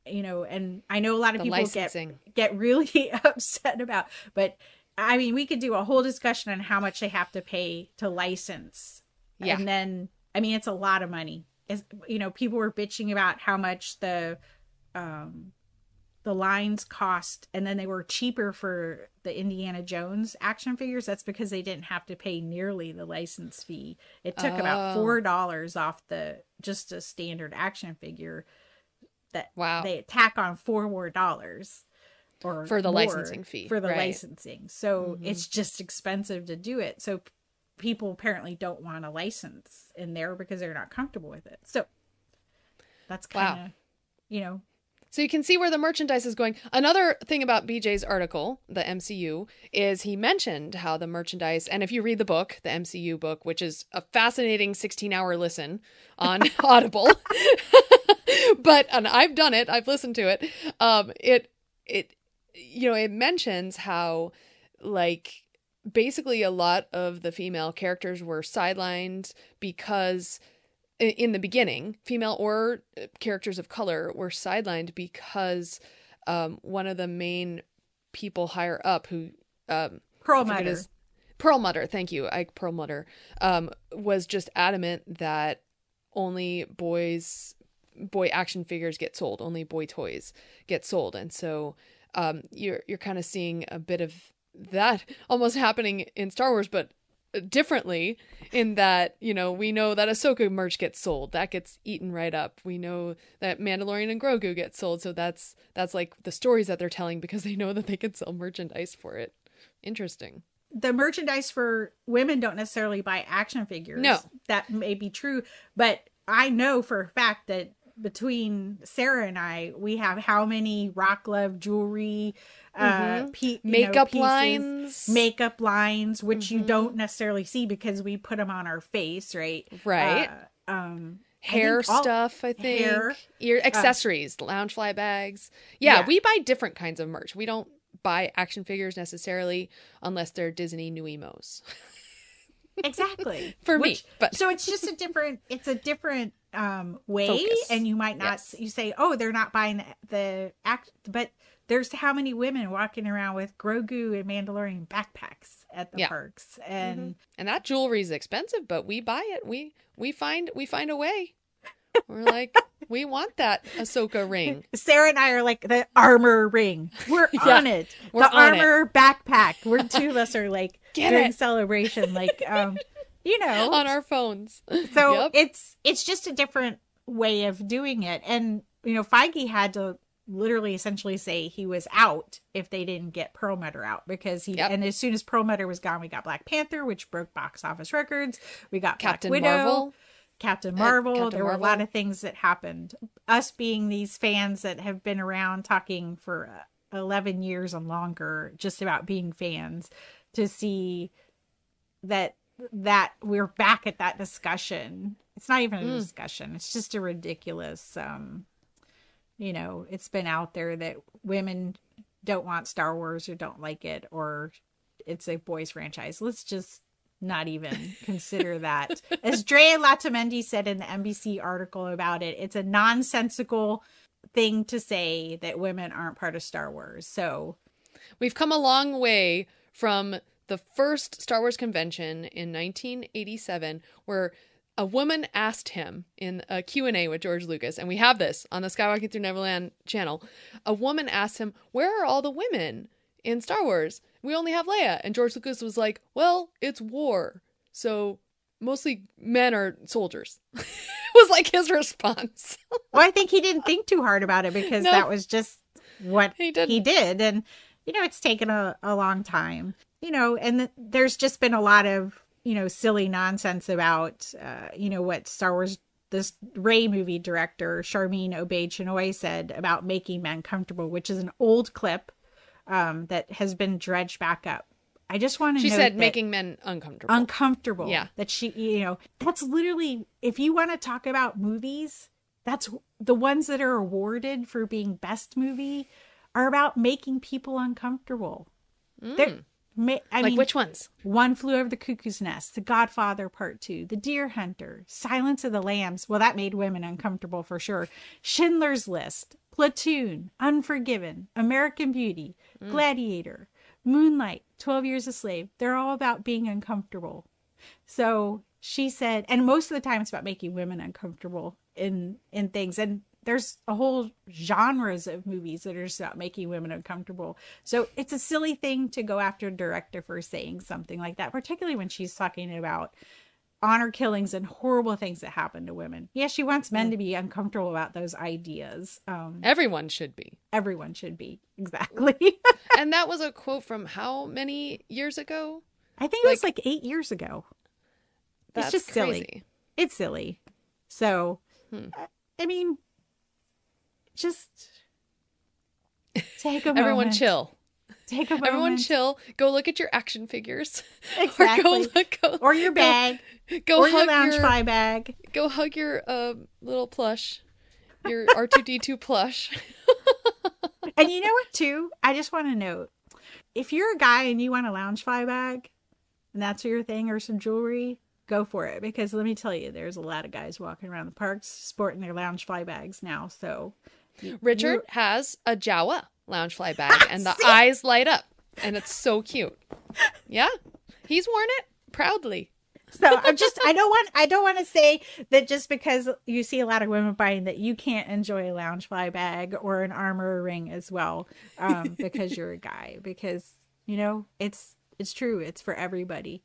and I know a lot of people get really upset about, but I mean, we could do a whole discussion on how much they have to pay to license. Yeah. And then, I mean, it's a lot of money. People were bitching about how much the lines cost, and then they were cheaper for the Indiana Jones action figures. That's because they didn't have to pay nearly the license fee. It took about $4 off just a standard action figure. That they tack on $4 more or for the licensing fee for the licensing. So it's just expensive to do it. So people apparently don't want a license in there because they're not comfortable with it. So that's kind of, So you can see where the merchandise is going. Another thing about BJ's article, the MCU, is he mentioned how the merchandise, and if you read the book, the MCU book, which is a fascinating 16-hour listen on Audible, and I've done it, I've listened to it. It mentions how, like, basically a lot of the female characters were sidelined because in the beginning, female or characters of color were sidelined because one of the main people higher up who Perlmutter, thank you. Ike Perlmutter was just adamant that only boy action figures get sold, only boy toys get sold. And so you're kind of seeing a bit of that almost happening in Star Wars, but differently in that, we know that Ahsoka merch gets sold. That gets eaten right up. We know that Mandalorian and Grogu get sold. So that's like the stories that they're telling because they know that they can sell merchandise for it. Interesting. The merchandise for women don't necessarily buy action figures. No. That may be true. But I know for a fact that between Sarah and I, we have how many Rock Love jewelry, makeup lines, which you don't necessarily see because we put them on our face, right? Right. Hair stuff, I think. Hair. Ear accessories, Loungefly bags. Yeah, we buy different kinds of merch. We don't buy action figures necessarily unless they're Disney new emos. Exactly. For me. But so it's just a different way. Focus. And you might not, you say, oh, they're not buying the act, but there's how many women walking around with Grogu and Mandalorian backpacks at the parks. And that jewelry is expensive, but we buy it. We find a way. We're like, we want that Ahsoka ring. Sarah and I are like the armor ring. We're on it. We're the on armor backpack. We're two of us are like doing celebration, like on our phones. So it's just a different way of doing it. And Feige had to literally essentially say he was out if they didn't get Perlmutter out because and as soon as Perlmutter was gone, we got Black Panther, which broke box office records. We got Captain Black Widow. Marvel. Captain Marvel. There were a lot of things that happened. Us being these fans that have been around talking for 11 years and longer, just about being fans, to see that we're back at that discussion. It's not even a discussion. It's just a ridiculous, it's been out there that women don't want Star Wars or don't like it, or it's a boys franchise. Let's just not even consider that. As Drea Latamendi said in the NBC article about it, it's a nonsensical thing to say that women aren't part of Star Wars. So we've come a long way from the first Star Wars convention in 1987, where a woman asked him in a Q&A with George Lucas, and we have this on the Skywalking Through Neverland channel. A woman asked him, where are all the women in Star Wars? We only have Leia. And George Lucas was like, well, it's war, so mostly men are soldiers. Was like his response. Well, I think he didn't think too hard about it because that was just what he did. And, it's taken a long time, and there's just been a lot of, silly nonsense about, what Star Wars, this Rey movie director, Sharmeen Obaid-Chinoy, said about making men comfortable, which is an old clip that has been dredged back up. I just want to She said making men uncomfortable. Uncomfortable. Yeah. That she, that's literally, if you want to talk about movies, that's the ones that are awarded for being best movie are about making people uncomfortable. I mean, which ones? One Flew Over the Cuckoo's Nest, The Godfather Part 2, The Deer Hunter, Silence of the Lambs. Well, that made women uncomfortable for sure. Schindler's List, Platoon, Unforgiven, American Beauty, Gladiator, Moonlight, 12 Years a Slave. They're all about being uncomfortable. So she said, and most of the time it's about making women uncomfortable in things. And there's a whole genres of movies that are just about making women uncomfortable. So it's a silly thing to go after a director for saying something like that, particularly when she's talking about honor killings and horrible things that happen to women. Yeah, she wants men to be uncomfortable about those ideas. Everyone should be. Everyone should be. Exactly. And that was a quote from how many years ago? I think it was like 8 years ago. That's it's just crazy. Silly. It's silly. So, I mean, just take a moment. Everyone chill. Take a moment. Everyone chill. Go look at your action figures. Exactly. Or your bag. Go or hug your Loungefly bag. Go hug your little plush. Your R2-D2 plush. And you know what, too? I just want to note, if you're a guy and you want a Loungefly bag, and that's your thing, or some jewelry, go for it. Because let me tell you, there's a lot of guys walking around the parks sporting their Loungefly bags now. So Richard has a Jawa Loungefly bag, and the eyes light up. And it's so cute. Yeah. He's worn it proudly. So I don't want to say that just because you see a lot of women buying that you can't enjoy a Loungefly bag or an armor ring as well, because you're a guy, because, you know, it's true. It's for everybody.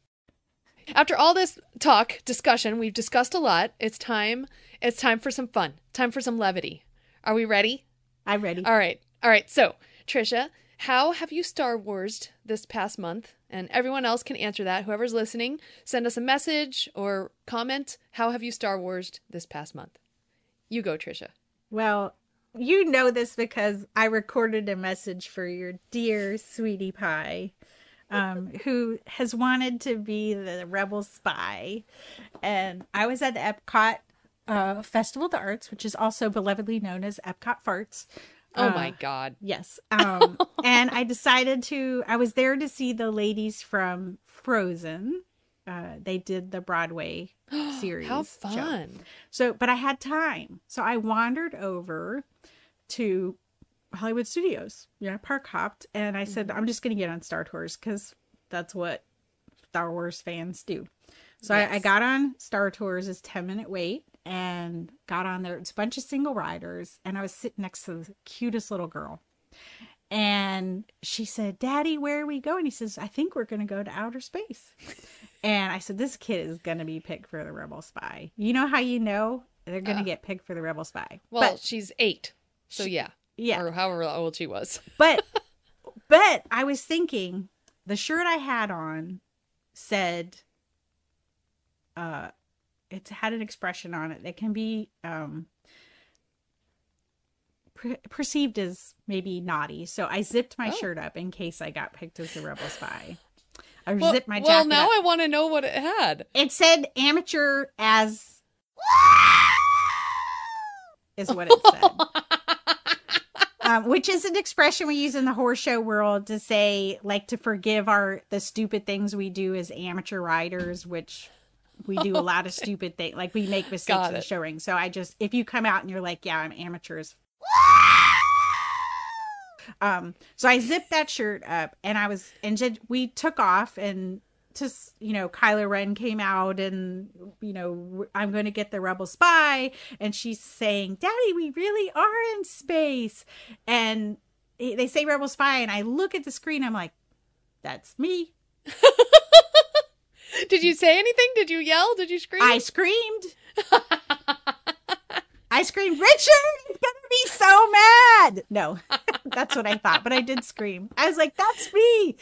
After all this discussion, we've discussed a lot. It's time for some fun, time for some levity. Are we ready? I'm ready. All right. So, Tricia, how have you Star Wars'd this past month? And everyone else can answer that. Whoever's listening, send us a message or comment. How have you Star Wars'd this past month? You go, Tricia. Well, you know this because I recorded a message for your dear sweetie pie, who has wanted to be the rebel spy. And I was at the Epcot Festival of the Arts, which is also belovedly known as Epcot Farts. Oh my God. Yes. And I was there to see the ladies from Frozen. They did the Broadway series. How fun. But I had time. So I wandered over to Hollywood Studios. Yeah, park hopped. And I said, I'm just going to get on Star Tours because that's what Star Wars fans do. So yes. I got on Star Tours' 10-minute wait and got on there. It's a bunch of single riders. And I was sitting next to the cutest little girl. And she said, Daddy, where are we going? He says, I think we're going to go to outer space. And I said, this kid is going to be picked for the Rebel Spy. You know how you know they're going to get picked for the Rebel Spy? Well, but she's 8. So yeah. Or however old she was. But I was thinking, the shirt I had on said, it had an expression on it that can be perceived as maybe naughty. So I zipped my shirt up in case I got picked as the Rebel Spy. I zipped my jacket Well, now up. I want to know what it had. It said amateur as is what it said. Which is an expression we use in the horse show world to say, like, to forgive the stupid things we do as amateur riders, which we do a lot of stupid things. Like, we make mistakes in the show ring. So if you come out and you're like, yeah, I'm amateurs. So I zipped that shirt up and we took off and just, Kylo Ren came out and, I'm going to get the Rebel Spy. And she's saying, Daddy, we really are in space. And they say Rebel Spy. And I look at the screen. I'm like, that's me. Did you say anything? Did you yell? Did you scream? I screamed. Richard, he's going to be so mad. No, that's what I thought. But I did scream. I was like, that's me.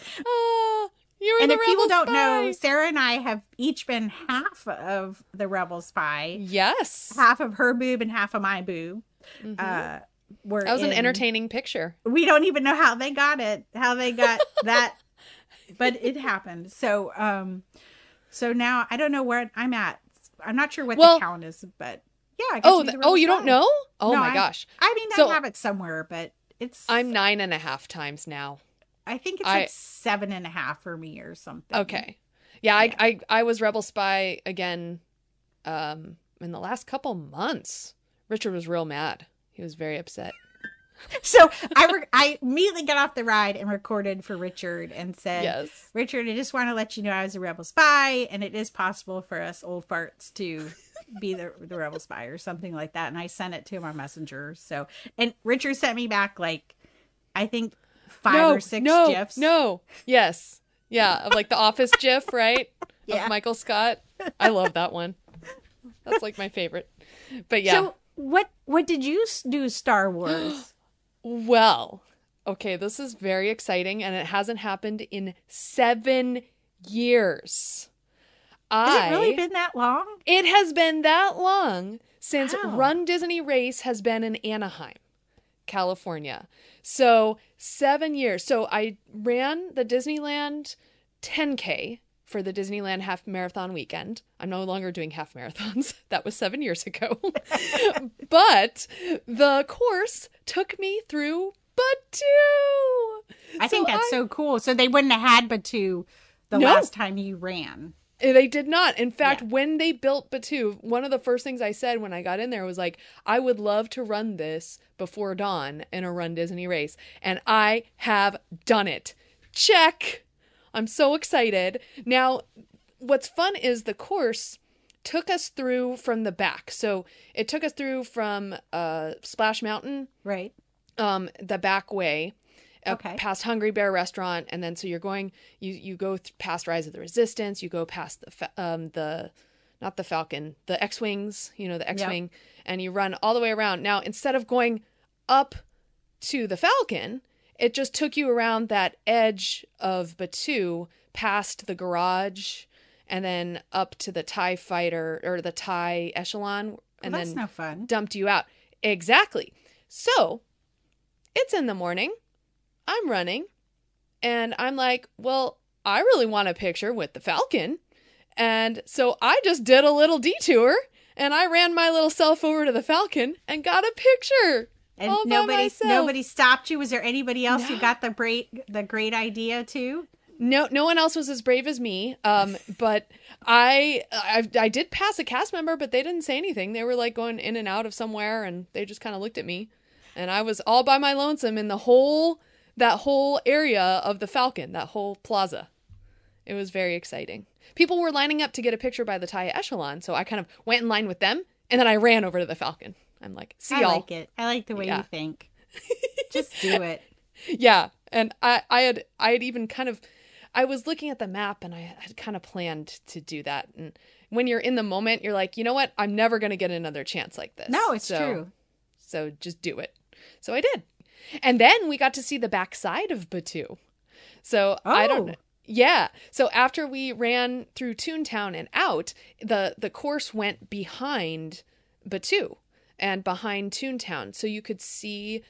You were and the if Rebel people don't Spy. know, Sarah and I have each been half of the Rebel Spy. Yes. Half of her boob and half of my boob. Mm-hmm. That was an entertaining picture. We don't even know how they got that, but it happened. So now I don't know where I'm at. I'm not sure what the count is, but yeah. You don't know? Oh, no, my gosh. I mean, I have it somewhere, but I'm 9.5 times now. I think it's like 7.5 for me or something. Okay. Yeah. I was Rebel Spy again in the last couple months. Richard was real mad. He was very upset. So I immediately got off the ride and recorded for Richard and said, yes. Richard, I just want to let you know I was a Rebel Spy and it is possible for us old farts to be the Rebel Spy or something like that. And I sent it to him on Messenger. So, and Richard sent me back I think 5 or 6 GIFs. Yes. Yeah. Of the Office GIF, right? Yeah. Of Michael Scott. I love that one. That's my favorite. But yeah. So what did you do Star Wars? Well, okay, this is very exciting and it hasn't happened in 7 years. Has it really been that long? It has been that long since Run Disney Race has been in Anaheim, California. So 7 years. So I ran the Disneyland 10K for the Disneyland half marathon weekend. I'm no longer doing half marathons. That was 7 years ago. But the course took me through Batuu. I think that's so cool. So they wouldn't have had Batuu last time you ran. They did not. In fact, when they built Batuu, one of the first things I said when I got in there was I would love to run this before dawn in a Run Disney Race. And I have done it. Check. I'm so excited. Now, what's fun is the course took us through from the back. So it took us through from Splash Mountain. Right. The back way. Okay. Past Hungry Bear Restaurant. And then so you're going, you go past Rise of the Resistance. You go past not the Falcon, the X-Wings, the X-Wing. Yep. And you run all the way around. Now, instead of going up to the Falcon, it just took you around that edge of Batuu, past the garage, and then up to the TIE fighter or the TIE echelon, and that's then no fun. Dumped you out. Exactly. So it's in the morning. I'm running, and I'm like, well, I really want a picture with the Falcon. And so I just did a little detour, and I ran my little self over to the Falcon and got a picture. And all nobody stopped you? Was there anybody else who got the great idea too? No one else was as brave as me. But I did pass a cast member, but they didn't say anything. They were like going in and out of somewhere, and they just kind of looked at me. And I was all by my lonesome in that whole area of the Falcon, that whole plaza. It was very exciting. People were lining up to get a picture by the TIE echelon, so I kind of went in line with them, and then I ran over to the Falcon. I'm like, see y'all. I like it. I like the way you think. Just do it. Yeah. And I had even kind of, I was looking at the map, and I had kind of planned to do that. And when you're in the moment, you're like, you know what? I'm never going to get another chance like this. No, it's true. So just do it. So I did. And then we got to see the backside of Batuu. So I don't know. Yeah. So after we ran through Toontown and out, the course went behind Batuu and behind Toontown. So you could see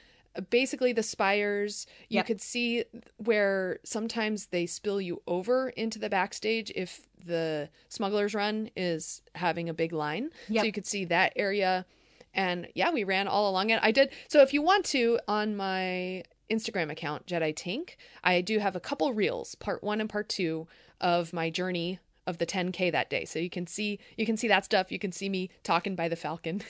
basically the spires. You could see where sometimes they spill you over into the backstage if the Smuggler's Run is having a big line. Yep. So you could see that area. And yeah, we ran all along it. I did. So if you want to, on my Instagram account, Jedi Tink, I do have a couple reels, part 1 and part 2 of my journey of the 10K that day. So you can see that stuff. You can see me talking by the Falcon.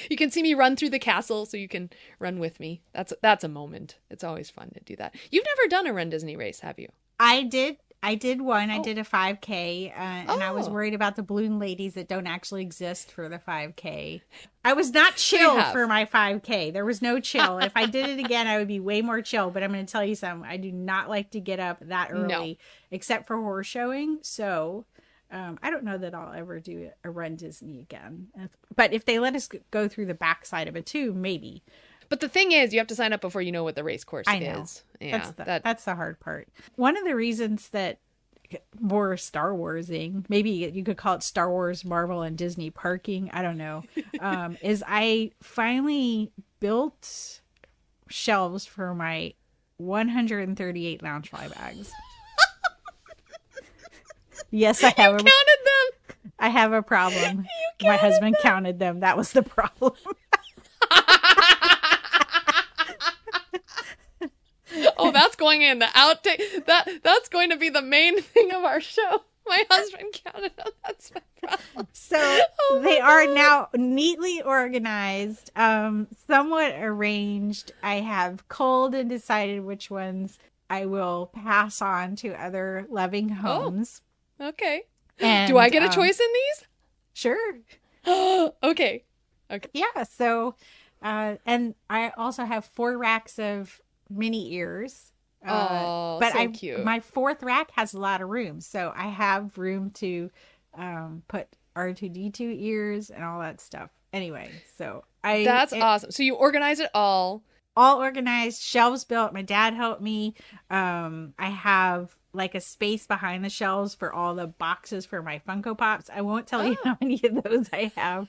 You can see me run through the castle, so you can run with me. That's a moment. It's always fun to do that. You've never done a Run Disney race, have you? I did one. I did a 5K, and I was worried about the balloon ladies that don't actually exist for the 5K. I was not chill for my 5K. There was no chill. If I did it again, I would be way more chill. But I'm going to tell you something. I do not like to get up that early, except for horse showing. So I don't know that I'll ever do a Run Disney again. But if they let us go through the backside of it too, maybe. But the thing is, you have to sign up before you know what the race course is. Yeah, that's the hard part. One of the reasons that more Star Warsing, maybe you could call it Star Wars, Marvel, and Disney parking, I don't know, is I finally built shelves for my 138 Loungefly bags. Yes, I have. You counted them. I have a problem. My husband counted them. That was the problem. Oh, that's going in the outtake. That's going to be the main thing of our show. My husband counted them. That's my problem. So they are now neatly organized, somewhat arranged. I have culled and decided which ones I will pass on to other loving homes. Oh, okay. And, do I get a choice in these? Sure. Okay. Yeah. So, and I also have 4 racks of mini ears. But so cute. My 4th rack has a lot of room, so I have room to put R2D2 ears and all that stuff. Anyway, so that's awesome. So you organize it all organized, shelves built. My dad helped me. I have like a space behind the shelves for all the boxes for my Funko Pops. I won't tell you how many of those I have.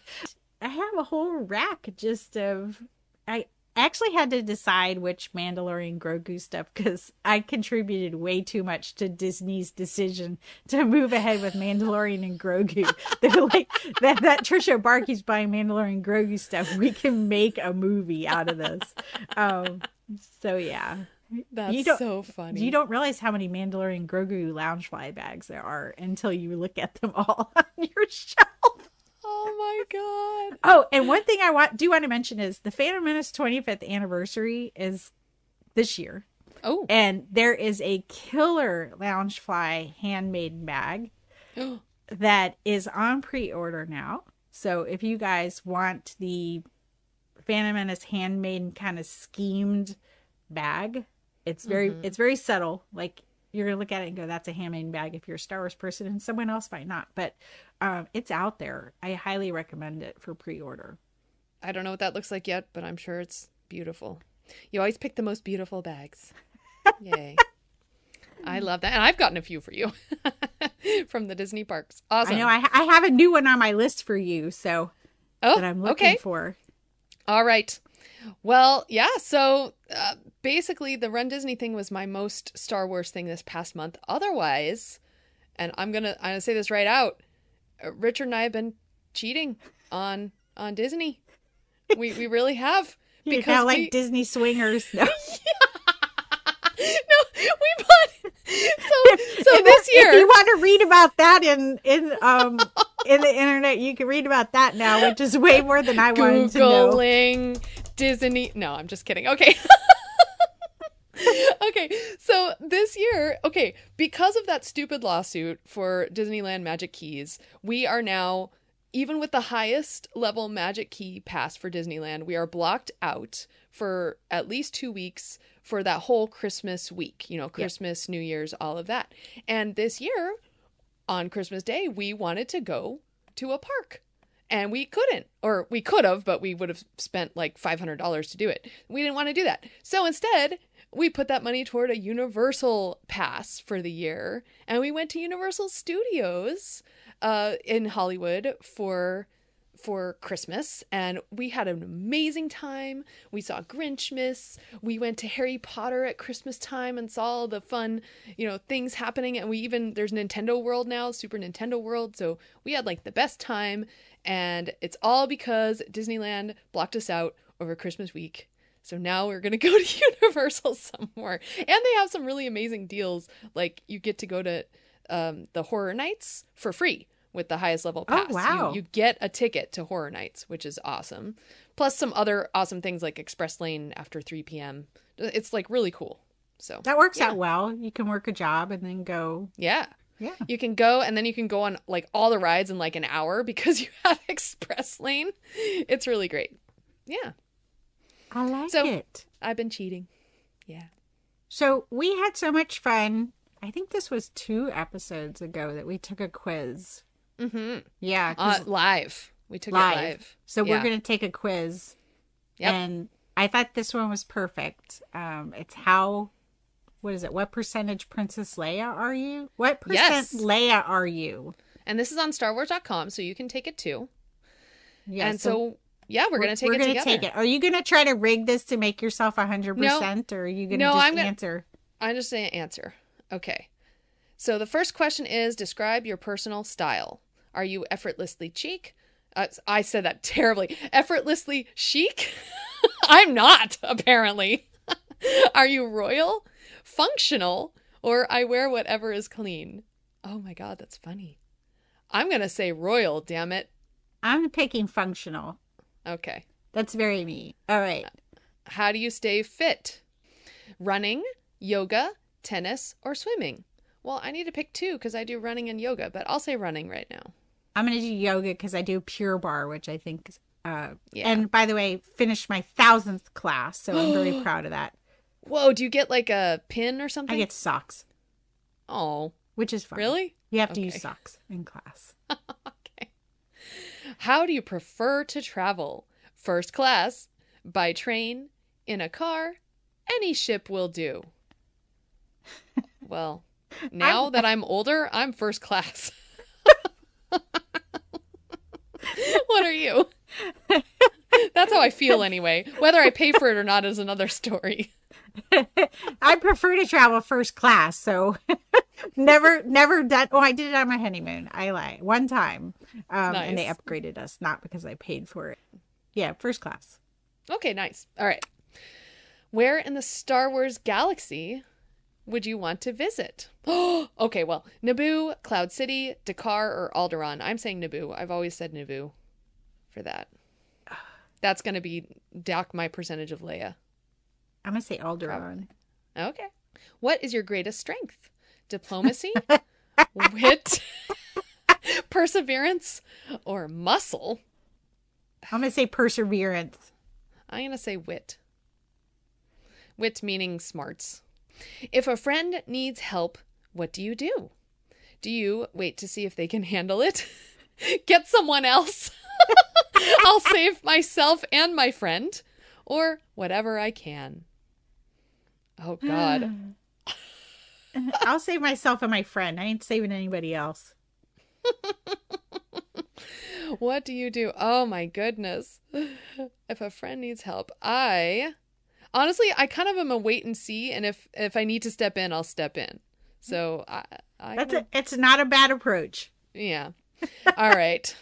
I have a whole rack just of. I actually had to decide which Mandalorian Grogu stuff because I contributed way too much to Disney's decision to move ahead with Mandalorian and Grogu. They're like, that Tricia Barr keeps buying Mandalorian Grogu stuff. We can make a movie out of this. So yeah. That's so funny. You don't realize how many Mandalorian Grogu Loungefly bags there are until you look at them all on your shelf. Oh my god. Oh, and one thing I want to mention is the Phantom Menace 25th anniversary is this year. Oh. And there is a killer Loungefly handmade bag that is on pre-order now. So if you guys want the Phantom Menace handmade kind of schemed bag, it's very subtle. Like, you're gonna look at it and go, that's a handmade bag if you're a Star Wars person, and someone else might not. But it's out there. I highly recommend it for pre-order. I don't know what that looks like yet, but I'm sure it's beautiful. You always pick the most beautiful bags. Yay. I love that. And I've gotten a few for you from the Disney parks. Awesome. I know. I have a new one on my list for you, so that I'm looking for. All right. Well, yeah. So basically, the Run Disney thing was my most Star Wars thing this past month. Otherwise, and I'm gonna say this right out, Richard and I have been cheating on Disney. We really have. You're now like Disney swingers. No. No, we bought. So this year, if you want to read about that in the internet, you can read about that now, which is way more than I wanted to know. Googling Disney. No, I'm just kidding. Okay. Okay, so this year, because of that stupid lawsuit for Disneyland Magic Keys, we are now, even with the highest level Magic Key pass for Disneyland, we are blocked out for at least 2 weeks for that whole Christmas week, Christmas, New Year's, all of that. And this year, on Christmas Day, we wanted to go to a park. And we couldn't, or we could have, but we would have spent like $500 to do it. We didn't want to do that. So instead, we put that money toward a Universal pass for the year. And we went to Universal Studios in Hollywood for Christmas, and we had an amazing time. We saw Grinchmas. We went to Harry Potter at Christmas time and saw all the fun, things happening. And there's Nintendo World now, Super Nintendo World. So we had like the best time, and it's all because Disneyland blocked us out over Christmas week. So now we're going to go to Universal some more. And they have some really amazing deals. Like, you get to go to the Horror Nights for free with the highest level pass. Oh, wow. You get a ticket to Horror Nights, which is awesome. Plus some other awesome things like Express Lane after 3 p.m. It's like really cool. So that works out well. You can work a job and then go. Yeah. You can go, and then you can go on like all the rides in like an hour because you have Express Lane. It's really great. Yeah. I like it. I've been cheating. Yeah. So we had so much fun. I think this was 2 episodes ago that we took a quiz. Mm-hmm. Yeah. Live. We took it live. So we're going to take a quiz. Yep. And I thought this one was perfect. It's what percentage Princess Leia are you? What percent Leia are you? And this is on StarWars.com, so you can take it too. Yeah. And so we're going to take it together. We're going to take it. Are you going to try to rig this to make yourself 100%? Or are you going to answer? I'm just going to answer. Okay. So the first question is, describe your personal style. Are you effortlessly chic? I said that terribly. Effortlessly chic? I'm not, apparently. Are you royal? Functional? Or I wear whatever is clean? Oh my God, that's funny. I'm going to say royal, damn it. I'm picking functional. Okay. That's very me. All right. How do you stay fit? Running, yoga, tennis, or swimming? Well, I need to pick 2 because I do running and yoga, but I'll say running right now. I'm going to do yoga because I do Pure Barre, which I think is, and by the way, finished my 1000th class, so I'm very proud of that. Whoa, do you get like a pin or something? I get socks. Oh. Which is fun. Really? You have to use socks in class. Okay. How do you prefer to travel? First class, by train, in a car, any ship will do. Well, now that I'm older, I'm first class. What are you? That's how I feel anyway. Whether I pay for it or not is another story. I prefer to travel first class, so never done. Oh, I did it on my honeymoon. I lie. One time. Nice. And they upgraded us, not because I paid for it. Yeah, first class. Okay, nice. All right. Where in the Star Wars galaxy would you want to visit? Okay, well, Naboo, Cloud City, Dakar, or Alderaan. I'm saying Naboo. I've always said Naboo for that. That's going to dock my percentage of Leia. I'm going to say Alderaan. Okay. What is your greatest strength? Diplomacy, wit, perseverance, or muscle? I'm going to say perseverance. I'm going to say wit. Wit meaning smarts. If a friend needs help, what do? Do you wait to see if they can handle it? Get someone else? I'll save myself and my friend. Or whatever I can. Oh, God. I'll save myself and my friend. I ain't saving anybody else. What do you do? Oh, my goodness. If a friend needs help, honestly, I kind of am a wait and see. And if I need to step in, I'll step in. So it's not a bad approach. Yeah. All right.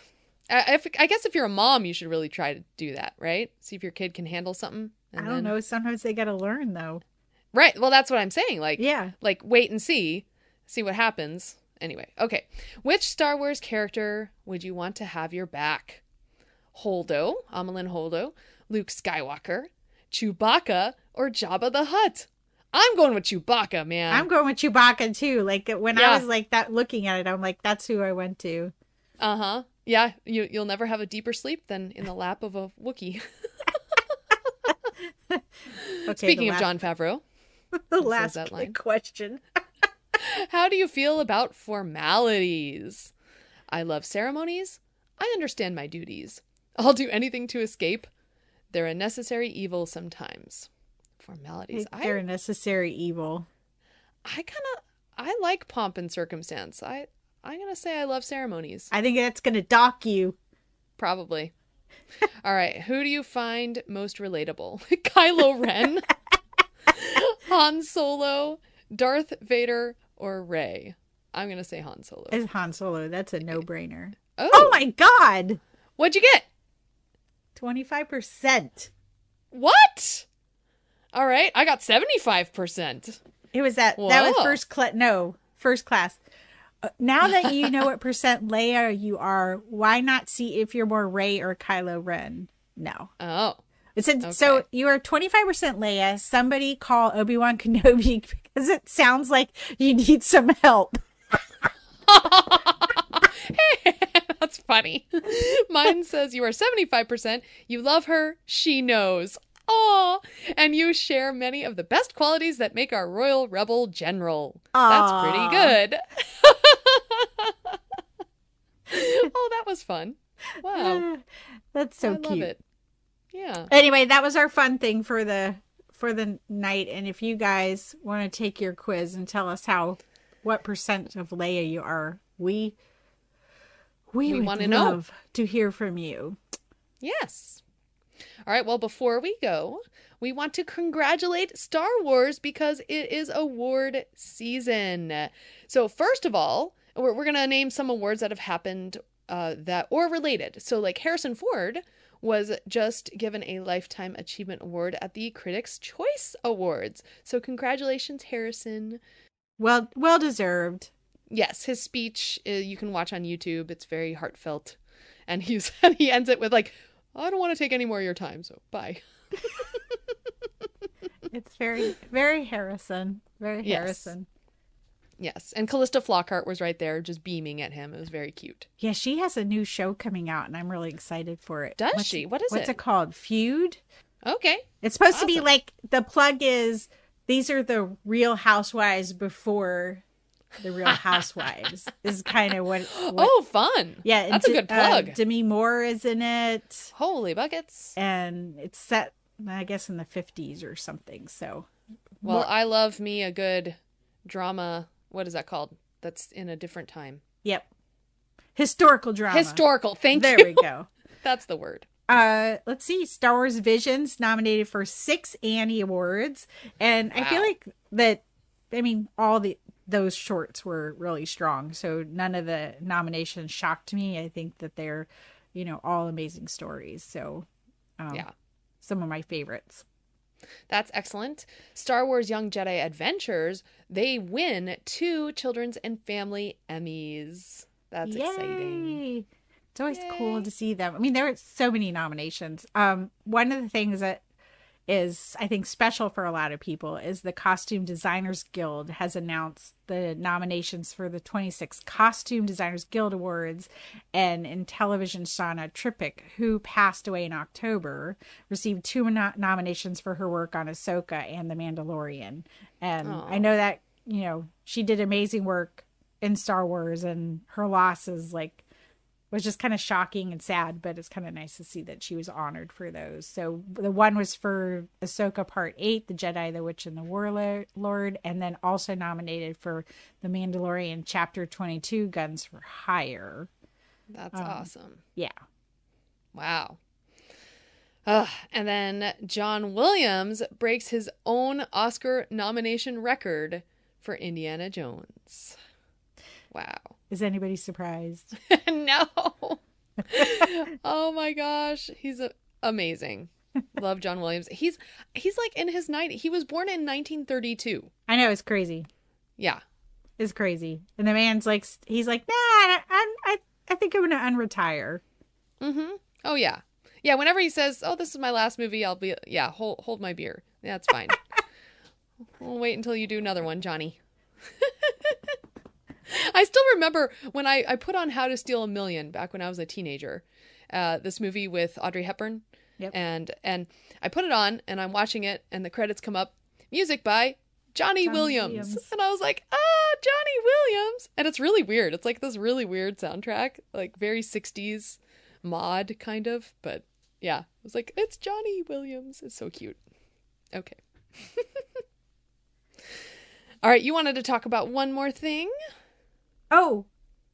I guess if you're a mom, you should really try to do that, right? See if your kid can handle something. I don't know. Sometimes they got to learn, though. Right. Well, that's what I'm saying. Like, yeah. Like, wait and see what happens. Anyway, okay. Which Star Wars character would you want to have your back? Holdo, Amilyn Holdo, Luke Skywalker, Chewbacca, or Jabba the Hutt? I'm going with Chewbacca, man. I'm going with Chewbacca, too. Like, when I was like that, looking at it, I'm like, that's who I went to. Uh-huh. Yeah, you'll never have a deeper sleep than in the lap of a Wookiee. Okay, speaking of Jon Favreau. The last question. How do you feel about formalities? I love ceremonies. I understand my duties. I'll do anything to escape. They're a necessary evil sometimes. Formalities. They're a necessary evil. I like pomp and circumstance. I'm going to say I love ceremonies. I think that's going to dock you. Probably. All right. Who do you find most relatable? Kylo Ren, Han Solo, Darth Vader, or Rey? I'm going to say Han Solo. It's Han Solo. That's a no-brainer. Oh my God. What'd you get? 25%. What? All right. I got 75%. It was that was first class. Now that you know what percent Leia you are, why not see if you're more Rey or Kylo Ren? No. Oh. It said, okay. So you are 25% Leia. Somebody call Obi-Wan Kenobi because it sounds like you need some help. That's funny. Mine says you are 75%. You love her. She knows. Aw. And you share many of the best qualities that make our royal rebel general. Aww. That's pretty good. Oh, that was fun. Wow. That's so cute. I love it. Yeah. Anyway, that was our fun thing for the night. And if you guys want to take your quiz and tell us what percent of Leia you are, we would want to love to hear from you. Yes. All right. Well, before we go, we want to congratulate Star Wars because it is award season. So first of all, we're going to name some awards that have happened that or related. So like Harrison Ford was just given a Lifetime Achievement Award at the Critics' Choice Awards. So congratulations, Harrison. Well deserved. Yes, his speech you can watch on YouTube. It's very heartfelt. And he ends it with like, I don't want to take any more of your time, so bye. It's very, very Harrison. Very Harrison. Yes. And Callista Flockhart was right there just beaming at him. It was very cute. Yeah, she has a new show coming out, and I'm really excited for it. Does she? What's it called? Feud? Okay. It's supposed to be like, the plug is, these are the Real Housewives before the Real Housewives is kind of what Oh, fun. Yeah. That's a good plug. Demi Moore is in it. Holy buckets. And it's set, I guess, in the 50s or something. So. Well, I love me a good drama. What is that called? That's in a different time. Yep. Historical drama. Historical. Thank you. There we go. That's the word. Let's see. Star Wars Visions nominated for 6 Annie Awards. And I feel like that, all those shorts were really strong. So none of the nominations shocked me. I think that they're, all amazing stories. So, some of my favorites. That's excellent. Star Wars Young Jedi Adventures, they win 2 Children's and Family Emmys. That's exciting. It's always cool to see them. There are so many nominations. One of the things that is, I think, special for a lot of people is the Costume Designers Guild has announced the nominations for the 26th Costume Designers Guild Awards. And in television, Shauna Trippick, who passed away in October, received 2 nominations for her work on Ahsoka and The Mandalorian. And I know that, you know, she did amazing work in Star Wars, and her loss is was just kind of shocking and sad, but it's kind of nice to see that she was honored for those. So the one was for Ahsoka Part 8, The Jedi, the Witch, and the Warlord, and then also nominated for The Mandalorian Chapter 22, Guns for Hire. That's awesome. Yeah. Wow. And then John Williams breaks his own Oscar nomination record for Indiana Jones. Wow. Is anybody surprised? No. Oh my gosh. He's amazing. Love John Williams. He's like in his 90s. He was born in 1932. I know, it's crazy. Yeah. It's crazy. And the man's like, he's like, nah, I think I'm going to unretire. Mm-hmm. Oh, yeah. Yeah, whenever he says, oh, this is my last movie, I'll be, yeah, hold my beer. That's fine. We'll wait until you do another one, Johnny. I still remember when I put on How to Steal a Million back when I was a teenager, this movie with Audrey Hepburn. Yep. And I put it on and I'm watching it and the credits come up, music by Johnny Williams. And I was like, Johnny Williams. And it's really weird. It's like this really weird soundtrack, like very 60s mod kind of. But yeah, I was like, it's Johnny Williams. It's so cute. Okay. All right. You wanted to talk about one more thing? Oh,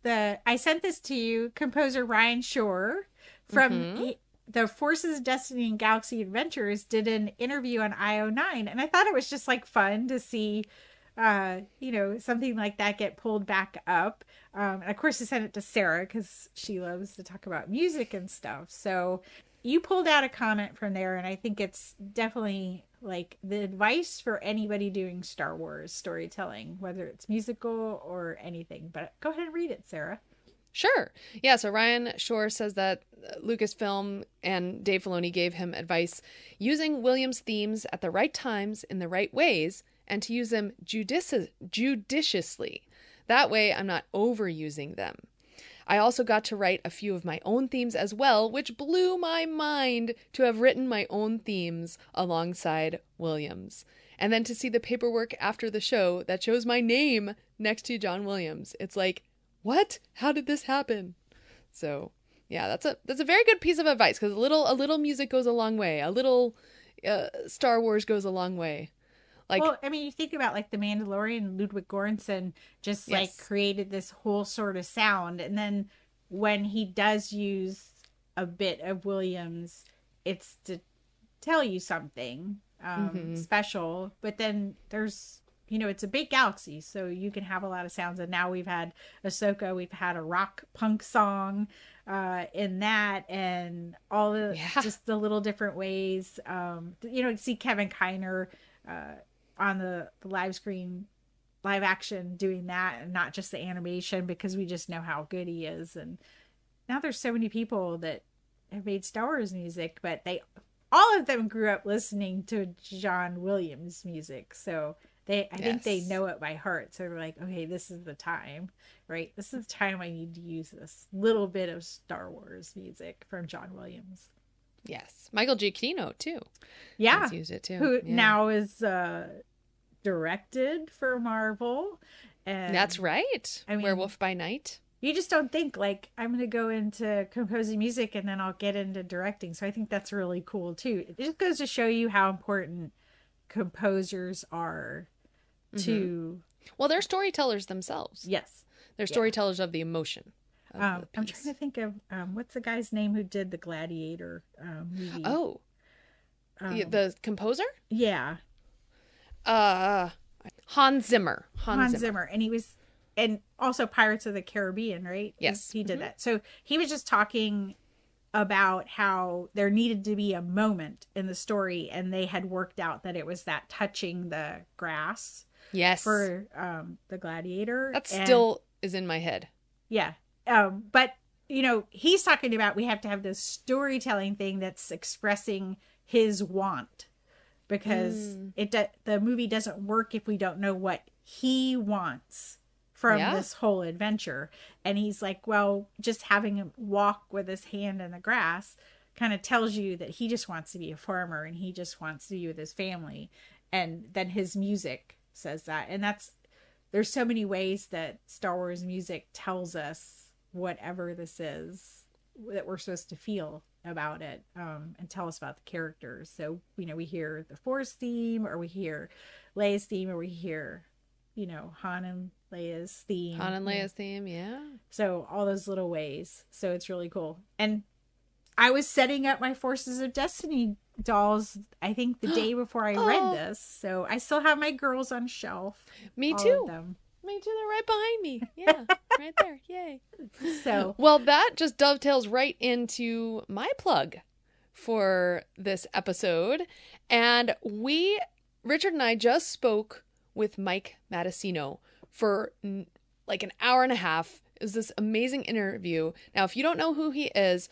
I sent this to you, composer Ryan Shore from the Forces, Destiny, and Galaxy Adventures did an interview on IO9. And I thought it was just like fun to see, something like that get pulled back up. And of course, I sent it to Sarah because she loves to talk about music and stuff. So you pulled out a comment from there, and I think it's definitely like the advice for anybody doing Star Wars storytelling, whether it's musical or anything. But go ahead and read it, Sarah. Sure. Yeah, so Ryan Shore says that Lucasfilm and Dave Filoni gave him advice using Williams' themes at the right times in the right ways and to use them judiciously. That way, I'm not overusing them. I also got to write a few of my own themes as well, which blew my mind to have written my own themes alongside Williams. And then to see the paperwork after the show that shows my name next to John Williams. It's like, what? How did this happen? So, yeah, that's a very good piece of advice because a little music goes a long way. A little Star Wars goes a long way. Like, well, I mean, you think about like The Mandalorian, Ludwig Göransson just like created this whole sort of sound. And then when he does use a bit of Williams, it's to tell you something special. But then there's, it's a big galaxy, so you can have a lot of sounds. And now we've had Ahsoka, we've had a rock punk song in that, and all the just the little different ways. See Kevin Kiner on the live action doing that, and not just the animation, because we just know how good he is. And now there's so many people that have made Star Wars music, but all of them grew up listening to John Williams music, so I think they know it by heart. So they're like, okay, this is the time, right? This is the time I need to use this little bit of Star Wars music from John Williams. Yes. Michael Giacchino too. Yeah. He's used it too. Who now is directed for Marvel. And that's right. I mean, Werewolf by Night. You just don't think like, I'm going to go into composing music and then I'll get into directing. So I think that's really cool too. It just goes to show you how important composers are to... Well, they're storytellers themselves. Yes. They're storytellers of the emotion. I'm trying to think of what's the guy's name who did the Gladiator movie? Oh, the composer? Yeah, Hans Zimmer. Hans Zimmer, and also Pirates of the Caribbean, right? Yes, he did that. So he was just talking about how there needed to be a moment in the story, and they had worked out that it was that touching the grass. Yes, for the Gladiator. That still is in my head. Yeah. But, he's talking about we have to have this storytelling thing that's expressing his want because the movie doesn't work if we don't know what he wants from this whole adventure. And he's like, well, just having him walk with his hand in the grass kind of tells you that he just wants to be a farmer and he just wants to be with his family. And then his music says that. And there's so many ways that Star Wars music tells us whatever this is that we're supposed to feel about it, and tell us about the characters. So, we hear the Force theme, or we hear Leia's theme, or we hear, Han and Leia's theme. Han and Leia's theme, yeah. So all those little ways. So it's really cool. And I was setting up my Forces of Destiny dolls, I think the day before I read this. So I still have my girls on shelf. Me too. Me too. They're right behind me. Yeah, right there. Yay. So, well, that just dovetails right into my plug for this episode. And Richard and I just spoke with Mike Matessino for like an hour and a half. It was this amazing interview. Now, if you don't know who he is,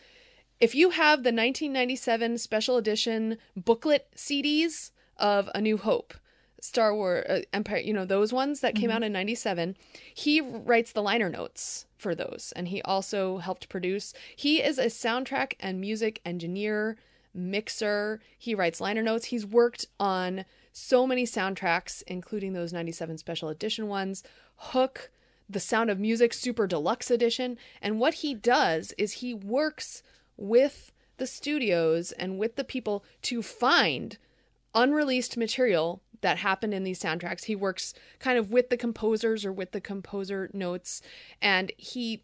if you have the 1997 special edition booklet CDs of A New Hope, Star Wars, Empire, those ones that came out in 97, he writes the liner notes for those. And he also helped produce. He is a soundtrack and music engineer, mixer. He writes liner notes. He's worked on so many soundtracks, including those 97 special edition ones, Hook, The Sound of Music Super Deluxe Edition. And what he does is he works with the studios and with the people to find unreleased material that happened in these soundtracks. He works kind of with the composers or with the composer notes, and he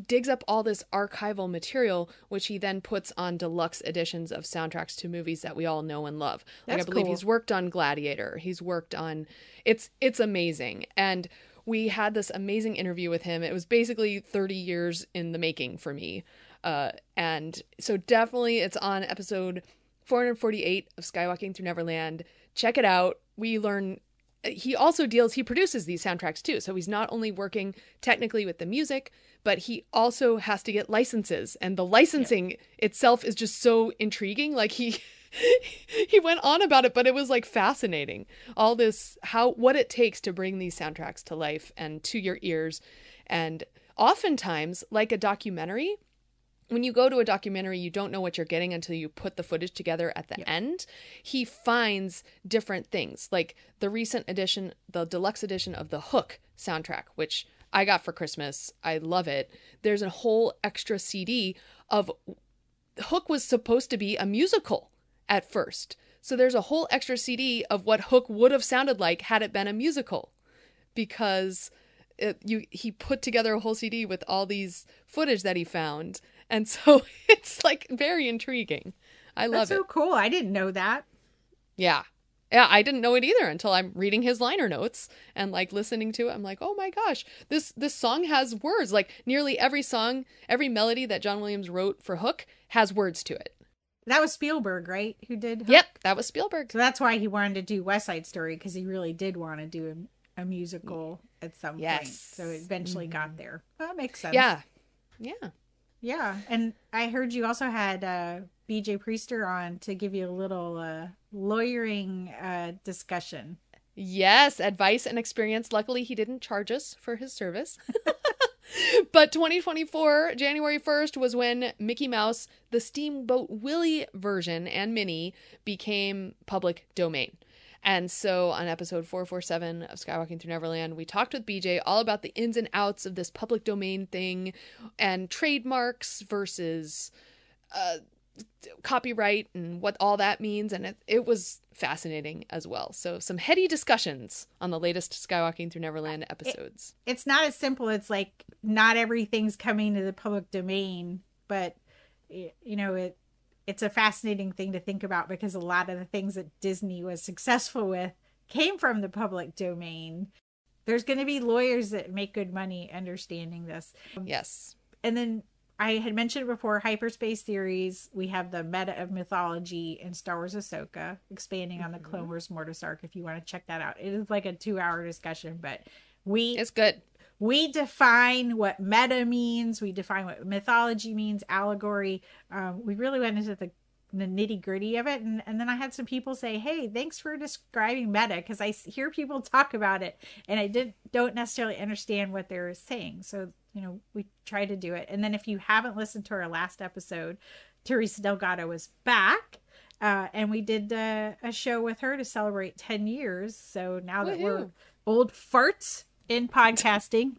digs up all this archival material, which he then puts on deluxe editions of soundtracks to movies that we all know and love. Like, I believe he's worked on Gladiator. He's worked on, it's amazing. And we had this amazing interview with him. It was basically 30 years in the making for me. And so definitely it's on episode 448 of Skywalking Through Neverland. Check it out. We learn he produces these soundtracks too. So he's not only working technically with the music, but he also has to get licenses, and the licensing itself is just so intriguing. Like he went on about it, but it was like fascinating. All this, what it takes to bring these soundtracks to life and to your ears. And oftentimes, like a documentary, when you go to a documentary, you don't know what you're getting until you put the footage together at the end. He finds different things, like the recent edition, the deluxe edition of the Hook soundtrack, which I got for Christmas. I love it. There's a whole extra CD of Hook was supposed to be a musical at first. So there's a whole extra CD of what Hook would have sounded like had it been a musical, because he put together a whole CD with all these footage that he found. And so it's like very intriguing. I love it. That's so cool. I didn't know that. Yeah. Yeah, I didn't know it either until I'm reading his liner notes and like listening to it. I'm like, oh my gosh, this song has words. Like nearly every song, every melody that John Williams wrote for Hook has words to it. That was Spielberg, right? Who did Hook? Yep, that was Spielberg. So that's why he wanted to do West Side Story, because he really did want to do a musical at some point. So it eventually got there. Well, that makes sense. Yeah. Yeah. Yeah. And I heard you also had BJ Priester on to give you a little lawyering discussion. Yes, advice and experience. Luckily, he didn't charge us for his service. But 2024, January 1st, was when Mickey Mouse, the Steamboat Willie version and mini, became public domain. And so on episode 447 of Skywalking Through Neverland, we talked with BJ all about the ins and outs of this public domain thing and trademarks versus copyright and what all that means. And it was fascinating as well. So some heady discussions on the latest Skywalking Through Neverland episodes. It's not as simple. It's like not everything's coming to the public domain, but it's a fascinating thing to think about, because a lot of the things that Disney was successful with came from the public domain. There's going to be lawyers that make good money understanding this. Yes. And then I had mentioned before, Hyperspace Theories. We have the meta of mythology in Star Wars Ahsoka, expanding on the Clone Wars Mortis arc, if you want to check that out. It is like a 2-hour discussion, but it's good. We define what meta means. We define what mythology means, allegory. We really went into the the nitty gritty of it. And then I had some people say, hey, thanks for describing meta, because I hear people talk about it and I don't necessarily understand what they're saying. So, we try to do it. And then if you haven't listened to our last episode, Teresa Delgado was back. And we did a show with her to celebrate 10 years. So now that we're old farts in podcasting,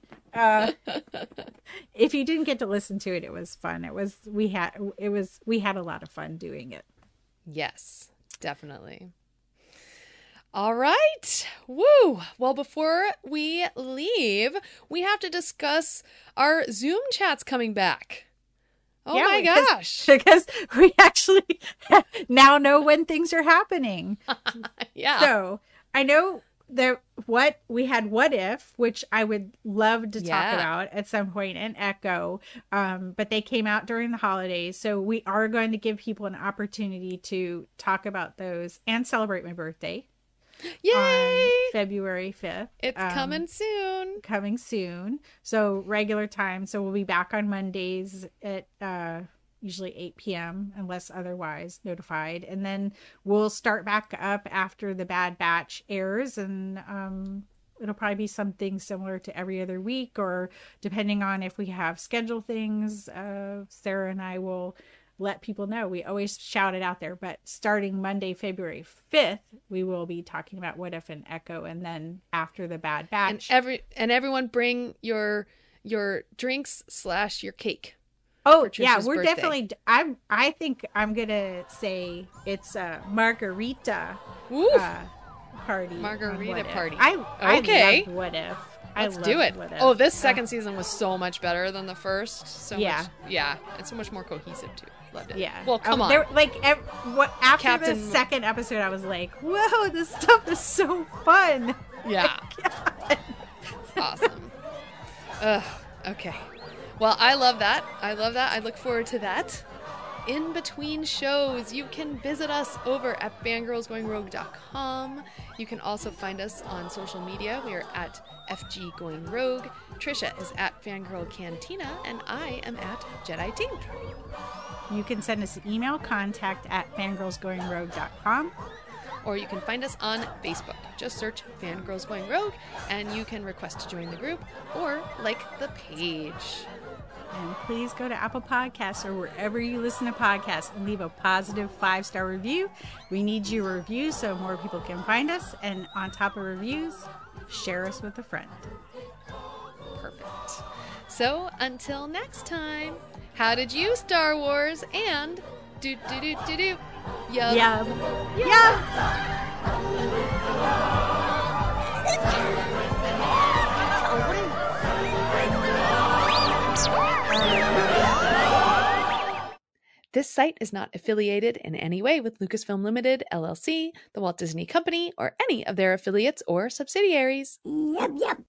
if you didn't get to listen to it, it was fun. We had a lot of fun doing it. Yes, definitely. All right. Woo. Well, before we leave, we have to discuss our Zoom chats coming back. Oh my gosh. Because we actually now know when things are happening. Yeah. So I know what if, which I would love to talk about at some point, and Echo, but they came out during the holidays. So we are going to give people an opportunity to talk about those and celebrate my birthday. Yay! On February 5th. It's coming soon. Coming soon. So regular time. So we'll be back on Mondays at usually 8 p.m. unless otherwise notified. And then we'll start back up after the Bad Batch airs. And it'll probably be something similar to every other week, or depending on if we have schedule things, Sarah and I will let people know. We always shout it out there, but starting Monday, February 5th, we will be talking about What If and Echo, and then after the Bad Batch. And everyone bring your drinks / your cake. Oh yeah, we're birthday. definitely. I think I'm gonna say it's a margarita party. Margarita party. I love What If. Let's do it. Oh, this second season was so much better than the first. It's so much more cohesive too. Loved it. Yeah. Well, come on. After the second episode, I was like, "Whoa, this stuff is so fun!" Yeah. Awesome. Okay. Well, I love that. I look forward to that. In between shows, you can visit us over at fangirlsgoingrogue.com. You can also find us on social media. We are at FG Going Rogue. Tricia is at Fangirl Cantina, and I am at Jedi Tink. You can send us an email, contact@fangirlsgoingrogue.com. Or you can find us on Facebook. Just search Fangirls Going Rogue, and you can request to join the group or like the page. And please go to Apple Podcasts or wherever you listen to podcasts and leave a positive 5-star review. We need your reviews so more people can find us. And on top of reviews, share us with a friend. Perfect. So until next time, how did you, Star Wars? And do. Yum. This site is not affiliated in any way with Lucasfilm Limited, LLC, the Walt Disney Company, or any of their affiliates or subsidiaries. Yep.